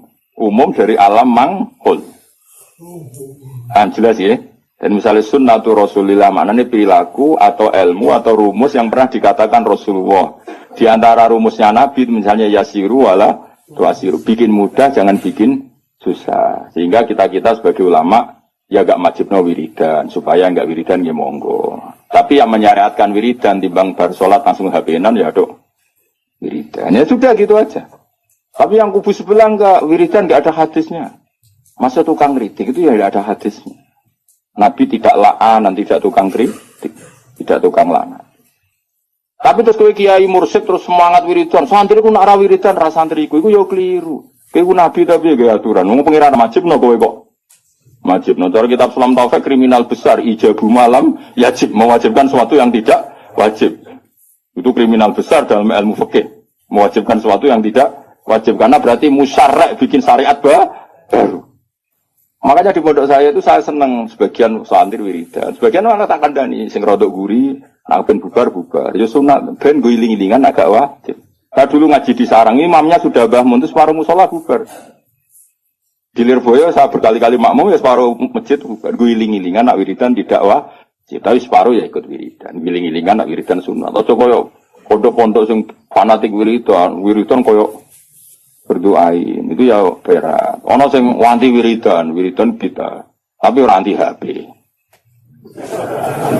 dari alam manghul. Jelas ya. Dan misalnya sunnatu Rasulillah maknanya perilaku atau ilmu atau rumus yang pernah dikatakan Rasulullah. Di antara rumusnya Nabi misalnya yasiru wala tuasiru. Bikin mudah jangan bikin susah. Sehingga kita sebagai ulama ya gak wajibno wiridan. Supaya gak wiridan ya monggo. Tapi yang menyariatkan wiridan timbang bar sholat langsung HP-an ya dok. Wiridan. Ya sudah gitu aja. Tapi yang kubu sebelah enggak wiridan gak ada hadisnya. Masa tukang kritik itu ya gak ada hadisnya. Nabi tidak la'an, tidak tukang kritik, tidak tukang la'an. Tapi terus kowe kiai mursyid terus semangat wiridan, santri ku nak ra wiridan ra santri iku ya keliru. Kowe nabi tapi ya aturan. Wong pengiran wajibno kowe kok. Wajibno cara kitab Sulam Taufik kriminal besar ijabu malam yajib mewajibkan sesuatu yang tidak wajib. Itu kriminal besar dalam ilmu fikih. Mewajibkan sesuatu yang tidak wajib karena berarti musyarrak bikin syariat baru. Makanya di pondok saya itu saya senang sebagian santri wiridan, sebagian malah tak kandani sing rodok guri, nak ben bubar. Ya sunat ben go iling-ilingan agak wajib. Saya dulu ngaji di Sarang, imamnya sudah Mbah Mun terus separuh musola bubar. Di Lirboyo saya berkali-kali makmum ya separuh masjid bubar, go iling-ilingan nak wiridan tidak wajib, tapi separuh ya ikut wiridan, iling-ilingan nak wiridan sunat. Atau koyo pondok-pondok sing fanatik wiridan koyo berdoain itu ya berat. Ono sing wanti wiridan kita, tapi ora anti HP.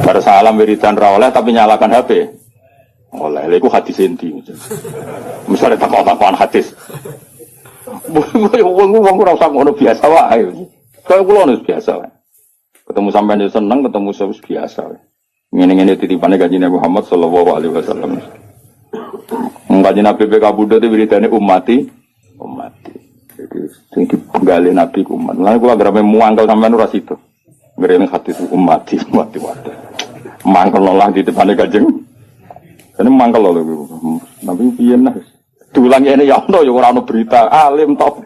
Bar salam wiridan ra oleh tapi nyalakan HP. Oleh, iku hadis endi. Misale takon-takon hadis. Wong ora usah ngono biasa wae. Kaya kula wis biasa wae. Ketemu sampean yo seneng, ketemu wis biasa wae. Ngene-ngene titipane Kanjeng Nabi Muhammad sallallahu alaihi wasallam. Kanjeng Nabi kabudut wiridane ummati. Jadi sing dipenggali Nabi umat. Lan kula gerame muangkel sampean ora situ. Ngrene hadis ummati wae. Mangkel lah di depannya Kanjeng. Ini mangkel lho. Tapi piye nah. Dulang ini ya ono ya ora ono berita alim topo.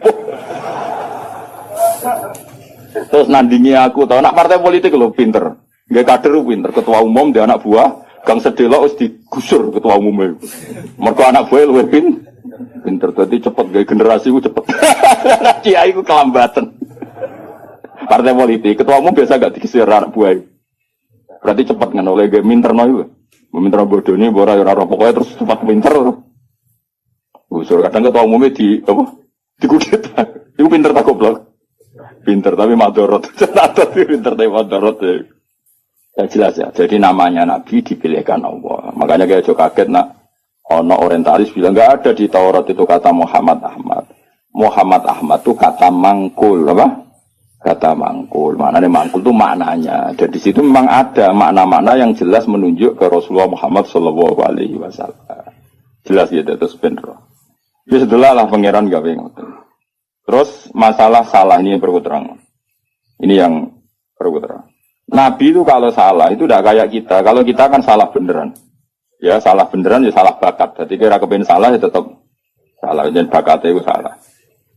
Terus nandingi aku tau nak partai politik lho pinter. Nggak kader pinter, ketua umum dia anak buah, Gang Sedelo wis digusur ketua umumnya. Mergo anak buah luwih pinter dadi cepet gawe generasi ku cepet. Kiai ku kelambatan. Partai politik ketua umum biasa gak digisir anak buah. Berarti cepet kan oleh gawe minterno iku. Minterno bodone ora ora pokoke terus cepat pinter. Gusur kadang ketua umumnya di apa? Dikudeta. Iku pinter tak goblok. Pinter tapi madorot. Tapi pinter tapi madorot. Ya jelas ya. Jadi namanya Nabi dipilihkan Allah. Makanya kayak jo kaget nak ono orientalis bilang enggak ada di Taurat itu kata Muhammad Ahmad. Muhammad Ahmad itu kata mangkul apa? Kata mangkul. Maknanya mangkul itu maknanya. Dan di situ memang ada makna-makna yang jelas menunjuk ke Rasulullah Muhammad sallallahu alaihi wasallam. Jelas ya terus bener. Ya setelah lah pangeran gawe ngoten. Terus masalah salah ini yang perlu terang. Ini yang perlu terang. Nabi itu kalau salah itu tidak kayak kita. Kalau kita kan salah beneran. Ya salah beneran ya salah bakat. Jadi kira kepen salah ya tetap salah. Dan bakatnya itu salah.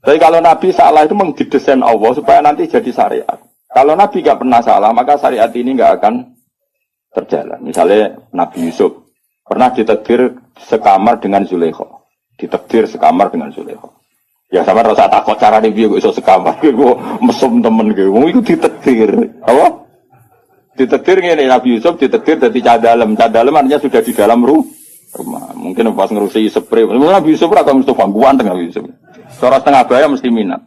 Tapi kalau Nabi salah itu mengdidesain Allah supaya nanti jadi syariat. Kalau Nabi gak pernah salah maka syariat ini gak akan terjalan. Misalnya Nabi Yusuf pernah ditakdir sekamar dengan Zulaikha. Ditakdir sekamar dengan Zulaikha. Ya sama rasa takut cara dia gue iso sekamar gue mesum temen gue. Itu ditakdir. Apa? Ditakdir ngene Nabi Yusuf ditakdir dadi cadalem. Cadalem artinya sudah di dalam rumah. Mungkin pas ngerusi spray. Nabi Yusuf ora mesti gangguan dengan Nabi Yusuf. Cara setengah baya mesti minat.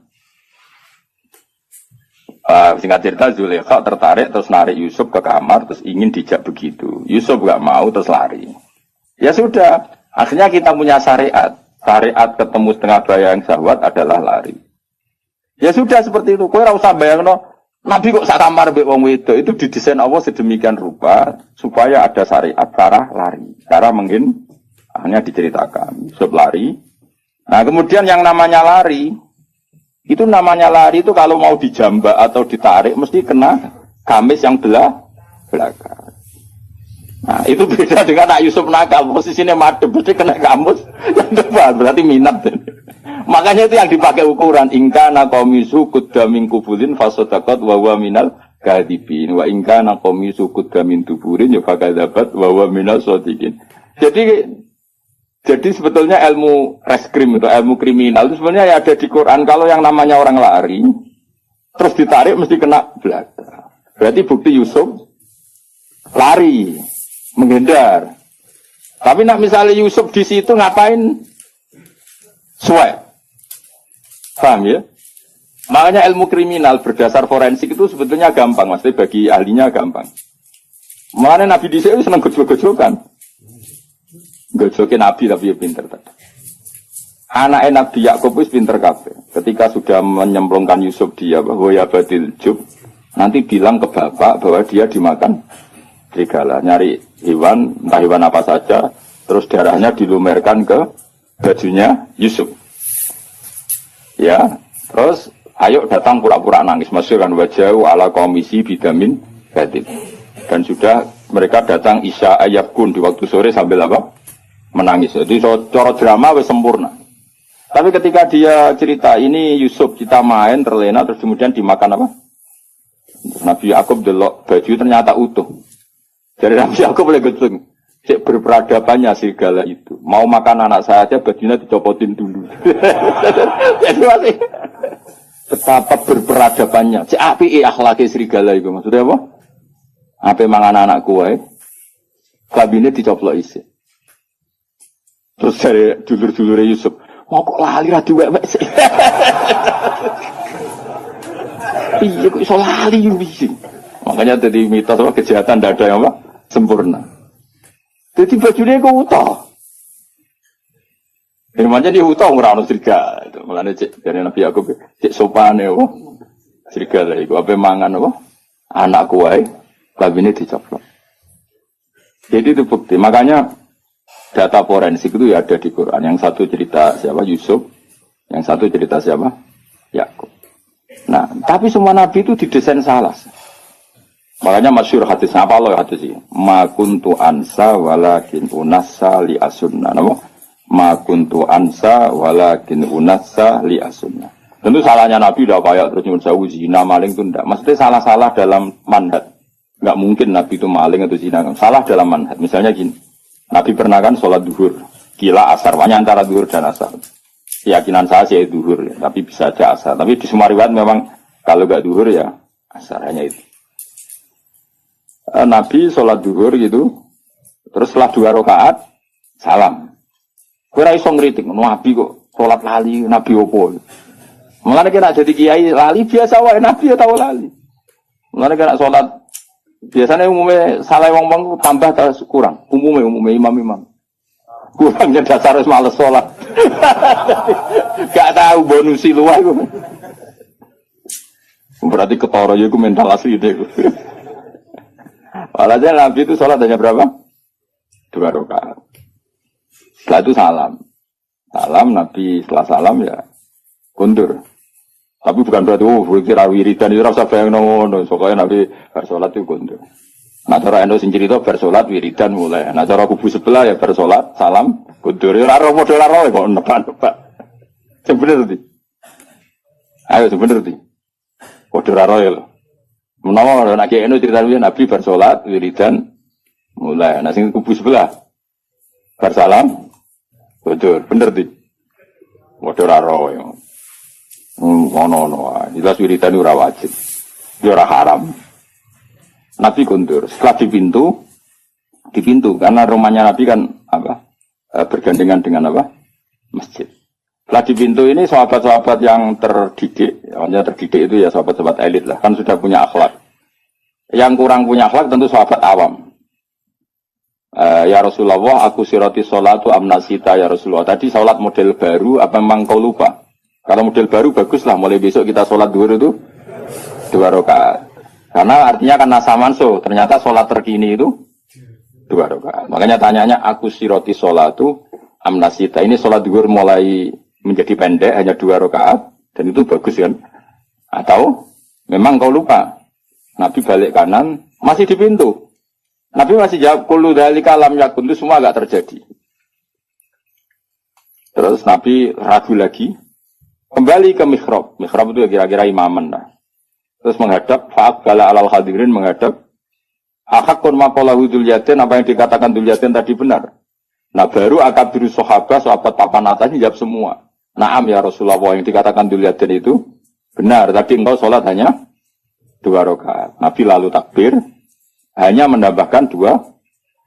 Singkat cerita Zulaikha tertarik terus narik Yusuf ke kamar terus ingin dijak begitu. Yusuf gak mau terus lari. Ya sudah, akhirnya kita punya syariat. Syariat ketemu setengah baya yang syahwat adalah lari. Ya sudah seperti itu. Kowe ora usah bayangno Nabi kok sak kamar mbek wong wedok itu didesain Allah sedemikian rupa supaya ada syariat cara lari. Cara mungkin hanya diceritakan. Yusuf lari. Nah, kemudian yang namanya lari itu itu kalau mau dijambak atau ditarik mesti kena gamis yang belakang. Nah, itu beda dengan Nak Yusuf nakal, posisinya madhep, berarti kena kamus yang depan, berarti minat. Makanya itu yang dipakai ukuran, ingka nakomisu kuddamin kubulin fasodakot wawa minal kadibin, wa ingka nakomisu kuddamin tuburin ya fakadabat wawa minal sodikin. Jadi sebetulnya ilmu reskrim itu, ilmu kriminal itu sebenarnya ya ada di Quran. Kalau yang namanya orang lari, terus ditarik mesti kena belakang. Berarti bukti Yusuf lari. Menghindar. Tapi nak misalnya Yusuf di situ ngapain? Swab. Paham ya? Makanya ilmu kriminal berdasar forensik itu sebetulnya gampang, maksudnya bagi ahlinya gampang. Makanya Nabi di sini senang gojol-gojolkan. Gojolkan Nabi tapi ya pinter tadi. Anak Nabi Yakub itu pinter kabeh. Ketika sudah menyemplungkan Yusuf dia bahwa ya badil jub, nanti bilang ke bapak bahwa dia dimakan serigala, nyari hewan, entah hewan apa saja, terus darahnya dilumerkan ke bajunya Yusuf. Ya, terus ayo datang pura-pura nangis, masukkan wajah ala komisi bidamin batin. Dan sudah mereka datang isya ayabkun di waktu sore sambil apa? Menangis. Jadi cara drama wis sempurna. Tapi ketika dia cerita ini Yusuf kita main terlena terus kemudian dimakan apa? Terus Nabi Yakub delok baju ternyata utuh. Dari Nabi Yakub boleh geceng. Cek berperadabannya serigala itu. Mau makan anak saya aja bajunya dicopotin dulu. Jadi masih betapa berperadabannya. Cek api akhlaki serigala itu maksudnya apa? Apa mangan anak kue? Kabinet dicoplok isi. Terus dari dulur-dulur Yusuf, mau kok lali ra diwek-wek sih. Iya kok iso lali iki. Makanya tadi mitos apa kejahatan tidak ada yang apa? Sempurna. Jadi bajunya kok utuh. Namanya dia utuh ora ono serigala. Itu mulane cek dari Nabi Yakub cek sopane apa? Serigala iku apa mangan apa? Anak kuwe kabine dicoplok. Jadi itu bukti. Makanya data forensik itu ya ada di Quran. Yang satu cerita siapa? Yusuf. Yang satu cerita siapa? Yakub. Nah, tapi semua nabi itu didesain salah. Makanya masyhur hadis apa loh hadis ini? Ma kuntu ansa walakin unassa li asunna. Napa? Ma kuntu ansa walakin unassa li asunna. Tentu salahnya Nabi udah kayak terus nyuwun sewu zina maling itu enggak. Maksudnya salah-salah dalam manhaj. Enggak mungkin Nabi itu maling atau zina. Salah dalam manhaj. Misalnya gini. Nabi pernah kan sholat duhur. Kila asar. Makanya antara duhur dan asar. Keyakinan saya sih duhur ya. Tapi bisa aja asar. Tapi di semua riwayat memang kalau enggak duhur ya asar. Hanya itu. Nabi sholat duhur gitu, terus setelah 2 rakaat salam. Kira iso ngritik, Nabi kok sholat lali, Nabi opo? Mulane kena jadi kiai lali biasa wae, Nabi ya tau lali. Mulane kena sholat biasanya umumnya salah wong-wong tambah atau kurang. Umumnya imam-imam. Kurangnya dasar wis males sholat. Gak tahu bonusi luar. Berarti ketara ya iku mental asli deh. Walhasil Nabi itu sholat hanya berapa? 2 rakaat. Setelah itu salam. Salam Nabi setelah salam ya kundur. Tapi bukan berarti kira wiridan itu rasa bayang ngono. Soalnya Nabi bersolat itu kundur. Nah cara Endo sing cerita bersolat wiridan mulai. Nah cara kubu sebelah ya bersolat salam kundur. Ya ora model ora kok nebak-nebak. Sebenarnya. Ayo sebenarnya. Kode ora ya lho. Menawa nek Endo cerita Nabi bersolat wiridan mulai. Nah sing kubu sebelah bersalam kundur. Bener di. Kode ora ya. Ono jelas wiridan ora wajib. Ya ora haram. Nabi kundur. Setelah di pintu karena rumahnya Nabi kan bergandengan dengan masjid. Setelah di pintu ini sahabat-sahabat yang terdidik, hanya terdidik itu ya sahabat-sahabat elit lah, kan sudah punya akhlak. Yang kurang punya akhlak tentu sahabat awam. Ya Rasulullah, aku siroti sholatu amnasita ya Rasulullah. Tadi sholat model baru, apa memang kau lupa? Kalau model baru baguslah, mulai besok kita sholat duhur itu 2 rakaat. Karena artinya kan nasamanso, ternyata sholat terkini itu 2 rakaat. Makanya tanyanya aku siroti sholatu amnasita. Ini sholat duhur mulai menjadi pendek, hanya 2 rakaat, dan itu bagus kan? Atau memang kau lupa? Nabi balik kanan, masih di pintu. Nabi masih jawab, kullu dzalika lam yakun, itu semua agak terjadi. Terus Nabi ragu lagi. Kembali ke mihrab. Mihrab itu kira-kira imaman lah. Terus menghadap, fa'aqbala alal hadirin menghadap. Ahakun maqalahu Dzul Yadain, apa yang dikatakan Dzul Yadain tadi benar. Nah baru akabiru sahabat papan atasnya jawab semua. Naam ya Rasulullah, yang dikatakan Dzul Yadain itu benar. Tadi engkau sholat hanya 2 rakaat. Nabi lalu takbir, hanya menambahkan 2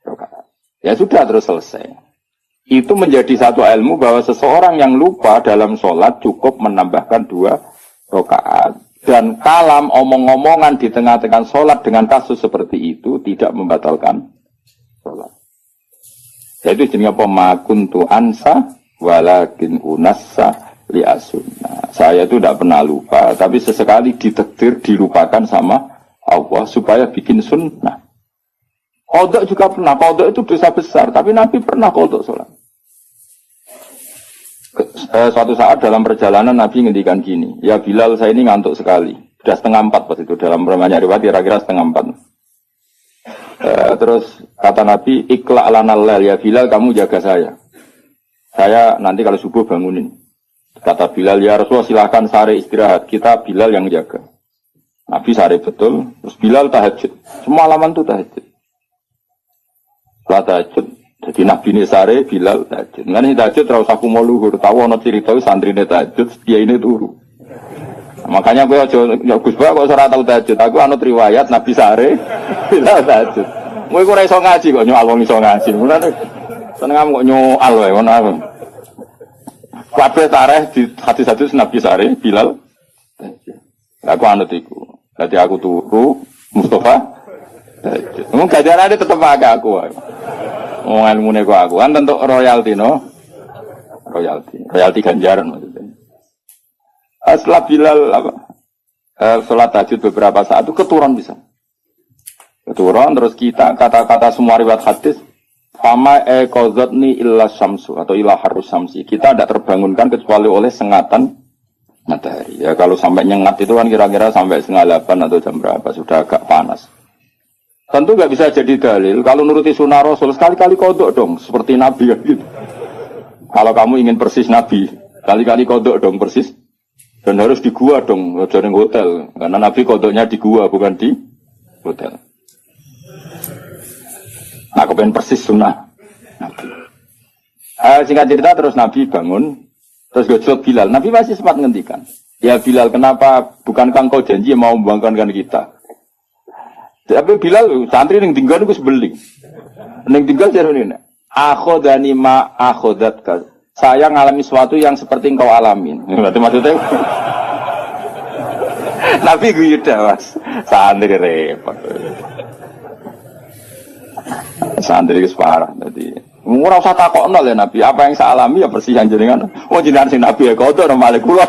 rakaat. Ya sudah terus selesai. Itu menjadi satu ilmu bahwa seseorang yang lupa dalam sholat cukup menambahkan 2 rakaat. Dan kalam omong-omongan di tengah-tengah sholat dengan kasus seperti itu tidak membatalkan sholat. Yaitu jenisnya pemakuntu ansa walakin unassa li asunna. Saya itu tidak pernah lupa, tapi sesekali ditakdir dilupakan sama Allah supaya bikin sunnah. Qadha juga pernah. Qadha itu dosa besar, tapi Nabi pernah qadha sholat. Suatu saat dalam perjalanan Nabi ngendikan gini, ya Bilal saya ini ngantuk sekali. Sudah 3:30 pas itu dalam banyak riwayat kira-kira 3:30. Terus kata Nabi, ikla lanal lail ya Bilal kamu jaga saya. Saya nanti kalau subuh bangunin. Kata Bilal ya Rasulullah silakan sare istirahat. Kita Bilal yang jaga. Nabi sare betul. Terus Bilal tahajud. Semua halaman itu tahajud. Setelah tahajud. Jadi Nabi ini sare, Bilal tahajud. Nah ini tahajud terus aku mau luhur. Tahu ada cerita santri ini tahajud, dia ini turu. Nah, makanya gue aja Gus Ba kok ora tau tahajud. Aku anut riwayat Nabi sare, Bilal tahajud. Gue ora iso ngaji kok nyoal wong iso ngaji. Mulane seneng kok nyoal wae ngono aku. Kabeh tareh di hadis-hadis Nabi sare, Bilal tahajud. Aku anut iku. Dadi aku turu, Mustafa tahajud. Mung gajarane tetep pakai aku wae. Oh ilmune kok aku kan tentu royalti no. Royalti ganjaran maksudnya. Setelah Bilal sholat tahajud beberapa saat itu keturun bisa. Keturun terus kita kata-kata semua riwayat hadis fama qadzatni illa syamsu atau illa harus syamsi. Kita tidak terbangunkan kecuali oleh sengatan matahari. Ya kalau sampai nyengat itu kan kira-kira sampai 7:30 atau jam berapa sudah agak panas. Tentu nggak bisa jadi dalil. Kalau nuruti sunnah Rasul sekali-kali kodok dong, seperti Nabi kan gitu. Kalau kamu ingin persis Nabi, kali-kali kodok dong persis. Dan harus di gua dong, jangan hotel. Karena Nabi kodoknya di gua, bukan di hotel. Nah, kepengen persis sunnah Nabi. Singkat cerita terus Nabi bangun, terus gojlok Bilal. Nabi masih sempat ngendikan, ya Bilal, kenapa bukankah engkau janji mau membangkankan kita? Tapi Bilal santri yang tinggal itu sebeling. Yang tinggal jadi ini. Akhodani ma akhodatka. Saya ngalami sesuatu yang seperti engkau alamin. Berarti maksudnya Nabi guyuda mas. Santri repot. Santri itu parah. Jadi ora usah takokno ya Nabi. Apa yang saya alami ya persis yang jenengan. Oh jenengan sing Nabi ya kotor malah kula.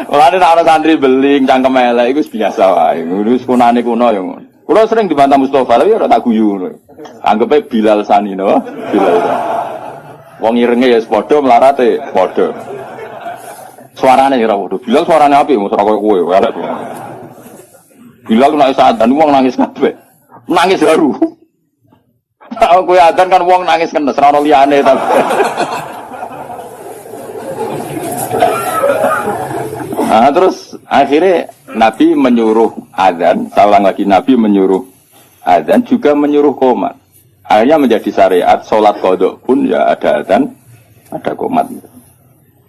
Mulane nek ana santri beling cangkem elek iku biasa wae. Wis kunane kuno ya ngono. Kula sering dibantah Mustofa tapi ora tak guyu ngono. Anggepe Bilal Sani no. Bilal. Wong irenge ya padha melarate padha. Suarane ora padha. Bilal suarane apik mos ora koyo kowe elek. Bilal nek saat dan wong nangis kabeh. Nangis baru. Kowe adzan kan wong nangis kenes ora ono liyane ta. Nah, terus akhirnya Nabi menyuruh adzan, saya ulang lagi Nabi menyuruh adzan juga menyuruh qomat. Akhirnya menjadi syariat sholat qodok pun ya ada adzan, ada qomat.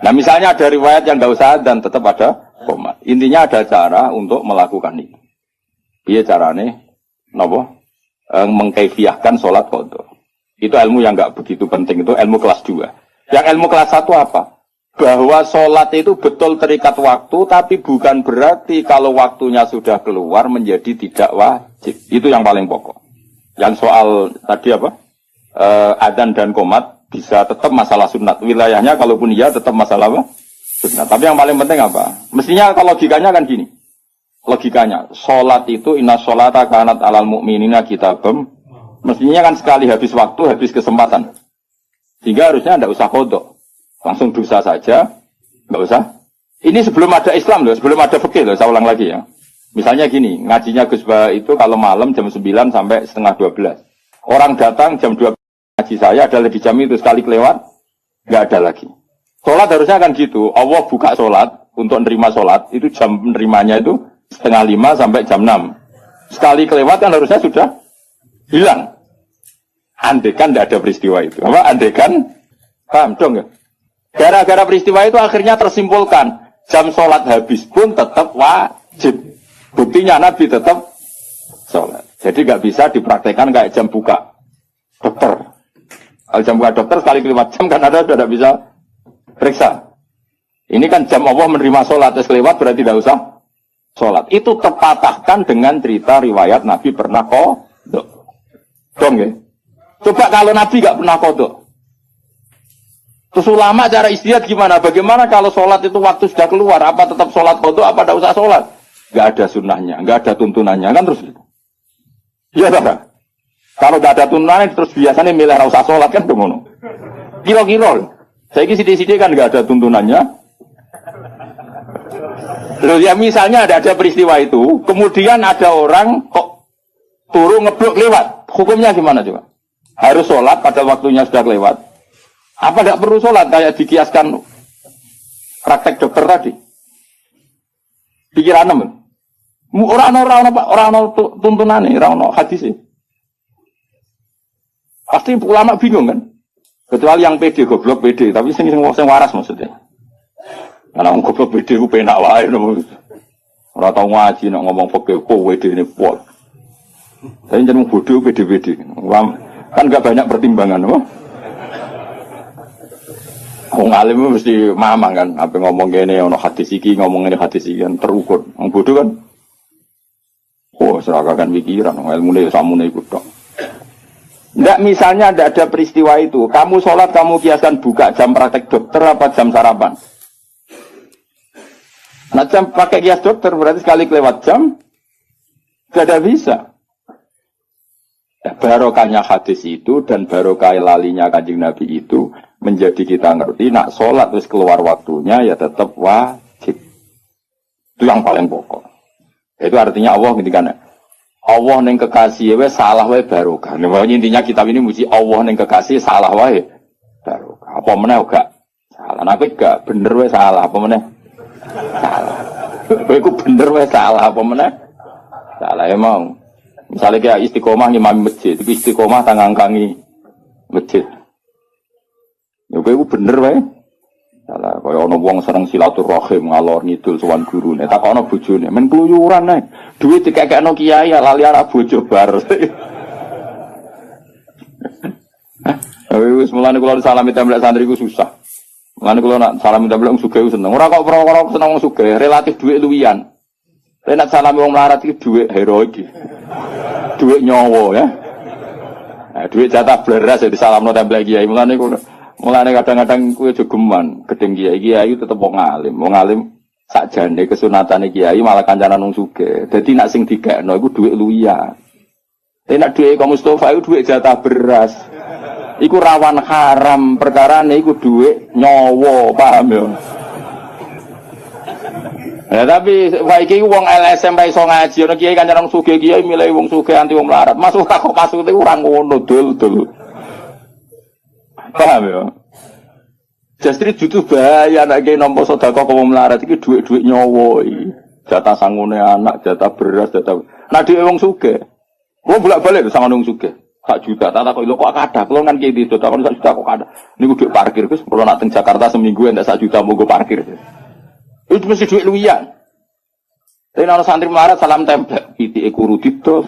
Nah misalnya ada riwayat yang nggak usah adzan tetap ada qomat. Intinya ada cara untuk melakukan itu. Iya caranya, nopo mengkaifiahkan sholat qodok. Itu ilmu yang nggak begitu penting, itu ilmu kelas 2. Yang ilmu kelas 1 apa? Bahwa sholat itu betul terikat waktu, tapi bukan berarti kalau waktunya sudah keluar menjadi tidak wajib. Itu yang paling pokok. Yang soal tadi apa? Adzan dan qomat bisa tetap masalah sunat. Wilayahnya kalaupun iya tetap masalah apa? Sunat. Tapi yang paling penting apa? Mestinya kalau logikanya kan gini. Logikanya, sholat itu inna sholata kanat alal mu'minina kitabem. Mestinya kan sekali habis waktu, habis kesempatan. Sehingga harusnya tidak usah kodok. Langsung dosa saja, nggak usah. Ini sebelum ada Islam loh, sebelum ada fikih loh, saya ulang lagi ya. Misalnya gini, ngajinya Gus Bah itu kalau malam jam 9 sampai setengah 12. Orang datang jam 12 ngaji saya ada di jam itu, sekali kelewat, nggak ada lagi. Sholat harusnya kan gitu, Allah buka sholat, untuk nerima sholat, itu jam nerimanya itu setengah 5 sampai jam 6. Sekali kelewat kan harusnya sudah hilang. Andekan tidak ada peristiwa itu. Apa? Andekan, paham dong ya? Gara-gara peristiwa itu akhirnya tersimpulkan jam sholat habis pun tetap wajib. Buktinya Nabi tetap sholat. Jadi nggak bisa dipraktekkan kayak jam buka dokter. Kalau jam buka dokter sekali kelewat jam kan ada sudah bisa periksa. Ini kan jam Allah menerima sholat terus kelewat berarti tidak usah sholat. Itu terpatahkan dengan cerita riwayat Nabi pernah kodok. Dong ya. Coba kalau Nabi nggak pernah kodok. Terus ulama cara istihad gimana? Bagaimana kalau sholat itu waktu sudah keluar? Apa tetap sholat kodok? Apa tidak usah sholat? Gak ada sunnahnya, gak ada tuntunannya kan terus. Iya tak? Kalau gak ada tuntunannya terus biasanya milih usah sholat kan begono. Kilo-kilo. Saya ini sidik-sidik kan gak ada tuntunannya. Terus ya misalnya ada peristiwa itu, kemudian ada orang kok turun ngeblok lewat. Hukumnya gimana coba? Harus sholat pada waktunya sudah lewat. Apa tidak perlu sholat kayak dikiaskan praktek dokter tadi? Pikiran namun orang tuntunan nih, orang hadis sih. Pasti ulama bingung kan? Kecuali yang pede goblok pede, tapi sing waras maksudnya. Karena orang goblok pede ku penak wae nopo. Ora tau ngaji nek ngomong fikih kok pede ne pol. Tapi jeneng bodoh pede-pede. Kan enggak banyak pertimbangan, apa? Wong alim mesti mamang kan, apa ngomong gini, ono hadis iki, ngomong ini hadis iki kan terukur. Wong bodoh kan, oh seragakan pikiran, ilmu ini samune ikut dong. Nggak misalnya nggak ada peristiwa itu, kamu sholat kamu kiaskan buka jam praktek dokter apa jam sarapan? Nah jam pakai kias dokter berarti sekali kelewat jam, gak ada bisa. Barokahnya hadis itu dan barokah lalinya Kanjeng Nabi itu menjadi kita ngerti nak sholat terus keluar waktunya ya tetap wajib. Itu yang paling pokok. Itu artinya Allah ngendikan Allah ning kekasih wis salah wae barokah. Nah, intinya kitab ini muji Allah ning kekasih salah wae barokah. Apa meneh gak salah. Nek gak bener wae salah apa meneh? Salah. Kowe iku bener wae salah apa meneh? Salah emang. Misalnya kayak istiqomah ngimami masjid, itu istiqomah tangangkangi masjid. Ya kowe iku bener wae. Salah, kaya ana wong seneng silaturahim ngalor ngidul sowan gurune, takokno bojone, men kluyuran ae. Duit dikekekno kiai lali arek bojo bar. Wis mulane kula salami templek santri ku susah. Mulane kula nak salami templek wong sugih seneng. Ora kok perkara seneng wong sugih, relatif duit luwian. Tapi nak salami wong melarat iki duit heroik. Duit nyawa ya. Nah, duit jatah bleras ya disalamno templek kiai. Mulane kadang-kadang kuwi aja geman, gedeng kiai tetep wong alim. Wong alim sakjane kesunatane kiai malah kancanan wong sugih. Dadi nak sing dikekno iku dhuwit luwian. Tapi nak dhuwit Kang Mustofa iku dhuwit jatah beras. Iku rawan haram, perkarane iku dhuwit nyawa, paham ya? Nah, tapi wae iki wong LSM ra iso ngaji, ana kiai kancanan wong sugih kiai milih wong sugih anti wong melarat. Masuk kok masuk iku ora ngono, dul. Paham ya? Justru jutu bahaya anak kiai nampa sedekah kok melarat iki dhuwit-dhuwit nyawa iki. Jatah sangune anak, jatah beras, jatah. Nah dhewe wong sugih. Wong bolak-balik sama wong sugih. 1 juta, tak kok lho kok kathah. Kulo kan kiai itu takon 1 juta kok kathah. Niku dhuwit parkir wis kulo nak teng Jakarta seminggu entek 1 juta monggo parkir. Itu mesti dhuwit luwian. Tapi ana santri melarat salam templek, pitike kuru didol.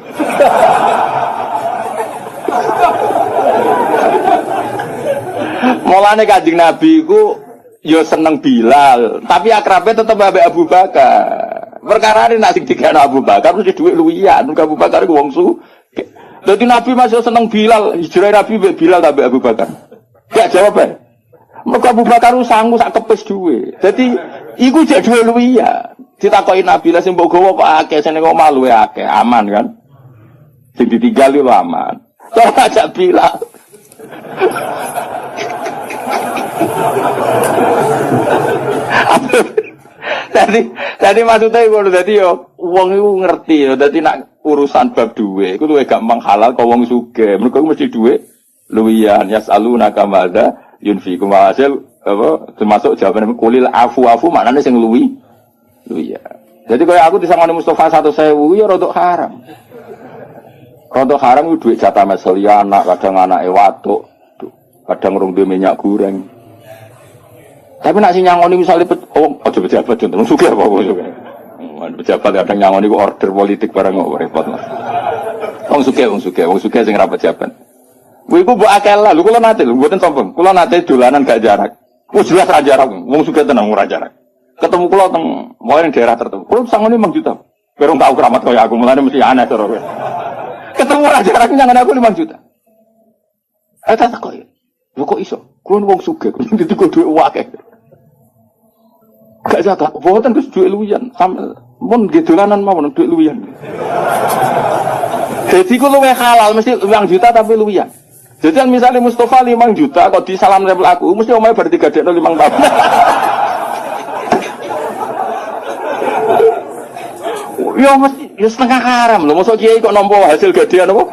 Mulane Kanjeng Nabi ku ya seneng Bilal, tapi akrabnya tetep ambek Abu Bakar. Perkara ini nak sing dikene Abu Bakar mesti dhuwit luwian, Abu Bakar iku wong su. Dadi Nabi masih seneng Bilal, hijrah Nabi mbek Bilal ambek Abu Bakar. Gak jawab ae. Mergo Abu Bakar sanggup sak kepes dhuwit. Dadi iku jek dhuwit luwian. Ditakoki Nabi lah sing mbok gawa kok akeh, sing kok malu akeh, aman kan? Sing ditinggal iku aman. Terus ajak Bilal. Jadi maksudnya ngono dadi yo wong iku ngerti yo dadi nak urusan bab duwe iku luwih gampang halal kok wong sugih. Mergo mesti duwe luwian yasaluna kamada yunfiqu hasil apa termasuk jawaban kulil afu maknane sing luwian. Jadi kaya aku disangoni Mustofa 100.000 ya rada haram. Rada haram ku duit jatah meseli anak, kadang anake watuk, kadang rung duwe minyak goreng. Tapi nak sing nyangoni misalnya aja pejabat contoh sugih apa sugih. Pejabat kadang nyangoni ku order politik barang kok repot. Wong sugih sing ra pejabat. Kuwi ku mbok akeh lah, lho kula nate lho mboten sombong. Kula nate dolanan gak jarak. Wis jelas ra jarak, wong sugih tenan ora jarak. Ketemu kula teng mau ning daerah tertentu. Kula sangone 5 juta. Perung tau keramat kaya aku, mulane mesti aneh cara kowe. Ketemu ra jarak nyangone aku 5 juta. Tak kok. Lho kok iso? Kula wong sugih, ditiku dhuwit akeh. Gak zakat, boten Gus duit luwian. Mun nggih dolanan mawon duit luwian. Jadi ku luwih halal mesti 5 juta tapi luwian. Jadi kan misalnya Mustafa 5 juta kok disalam level aku, mesti omahe bar 3 dekno 5 tahun. Ya mesti ya setengah haram lho, mosok kiai kok nampa hasil gadean apa?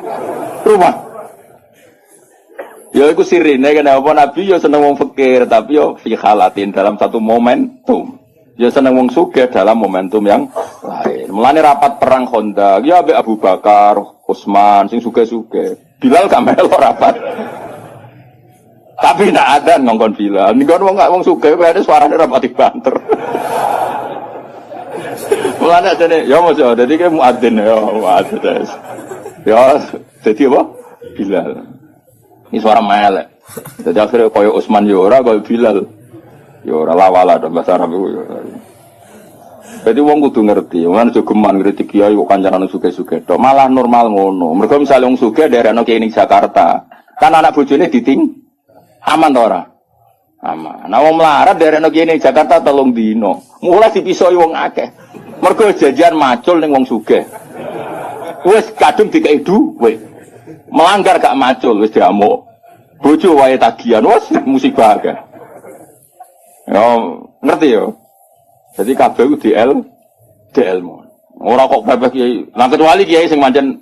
Rumah. Ya iku sirine kenapa Nabi ya seneng wong fakir tapi ya fi halatin dalam satu momentum. Ya seneng wong sugih dalam momentum yang lain. Mulane rapat perang Khandaq ya ambek Abu Bakar, Utsman sing sugih-sugih. Bilal gak melu rapat. Tapi ndak ada ngongkon Bilal. Ning wong sugih kaya suarane rapat banter. Mulane jane ya mojo dadi ke muadzin ya muadzin. Ya dadi apa? Bilal. Ini suara melek. Jadi akhirnya kaya Utsman ya ora kaya Bilal. Ya ora lawala dalam bahasa Arab itu. Jadi wong kudu ngerti, wong aja geman kritik kiai kok kancanan sugih-sugih tok. Malah normal ngono. Mergo misale wong sugih daerahno kiai ning Jakarta, kan anak bojone diting aman ta ora? Aman. Nah wong melarat daerahno kiai ning Jakarta 3 dino. Mulai dipisoi wong akeh. Mergo janjian macul ning wong sugih. Wis kadung dikei duwe. Melanggar gak macul wis diamuk. Bojo wae tagihan wis musibah akeh. Yo ngerti yo. Jadi kabeh DL mo. Ora kok bebek kiai. Lah kecuali kiai sing pancen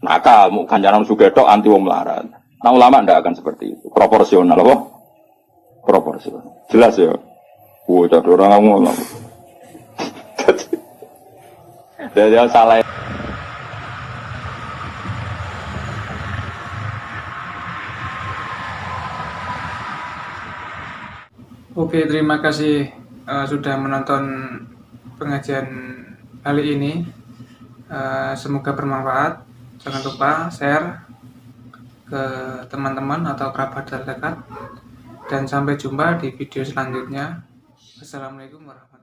nakal, mau ganjaran sugedok anti wong melarat. Nah ulama ndak akan seperti itu. Proporsional apa? Proporsional. Jelas ya. Jadi orang ngomong. Jadi salah.
Oke, terima kasih sudah menonton pengajian kali ini. Semoga bermanfaat. Jangan lupa share ke teman-teman atau kerabat terdekat. Dan sampai jumpa di video selanjutnya. Assalamualaikum warahmatullahi wabarakatuh.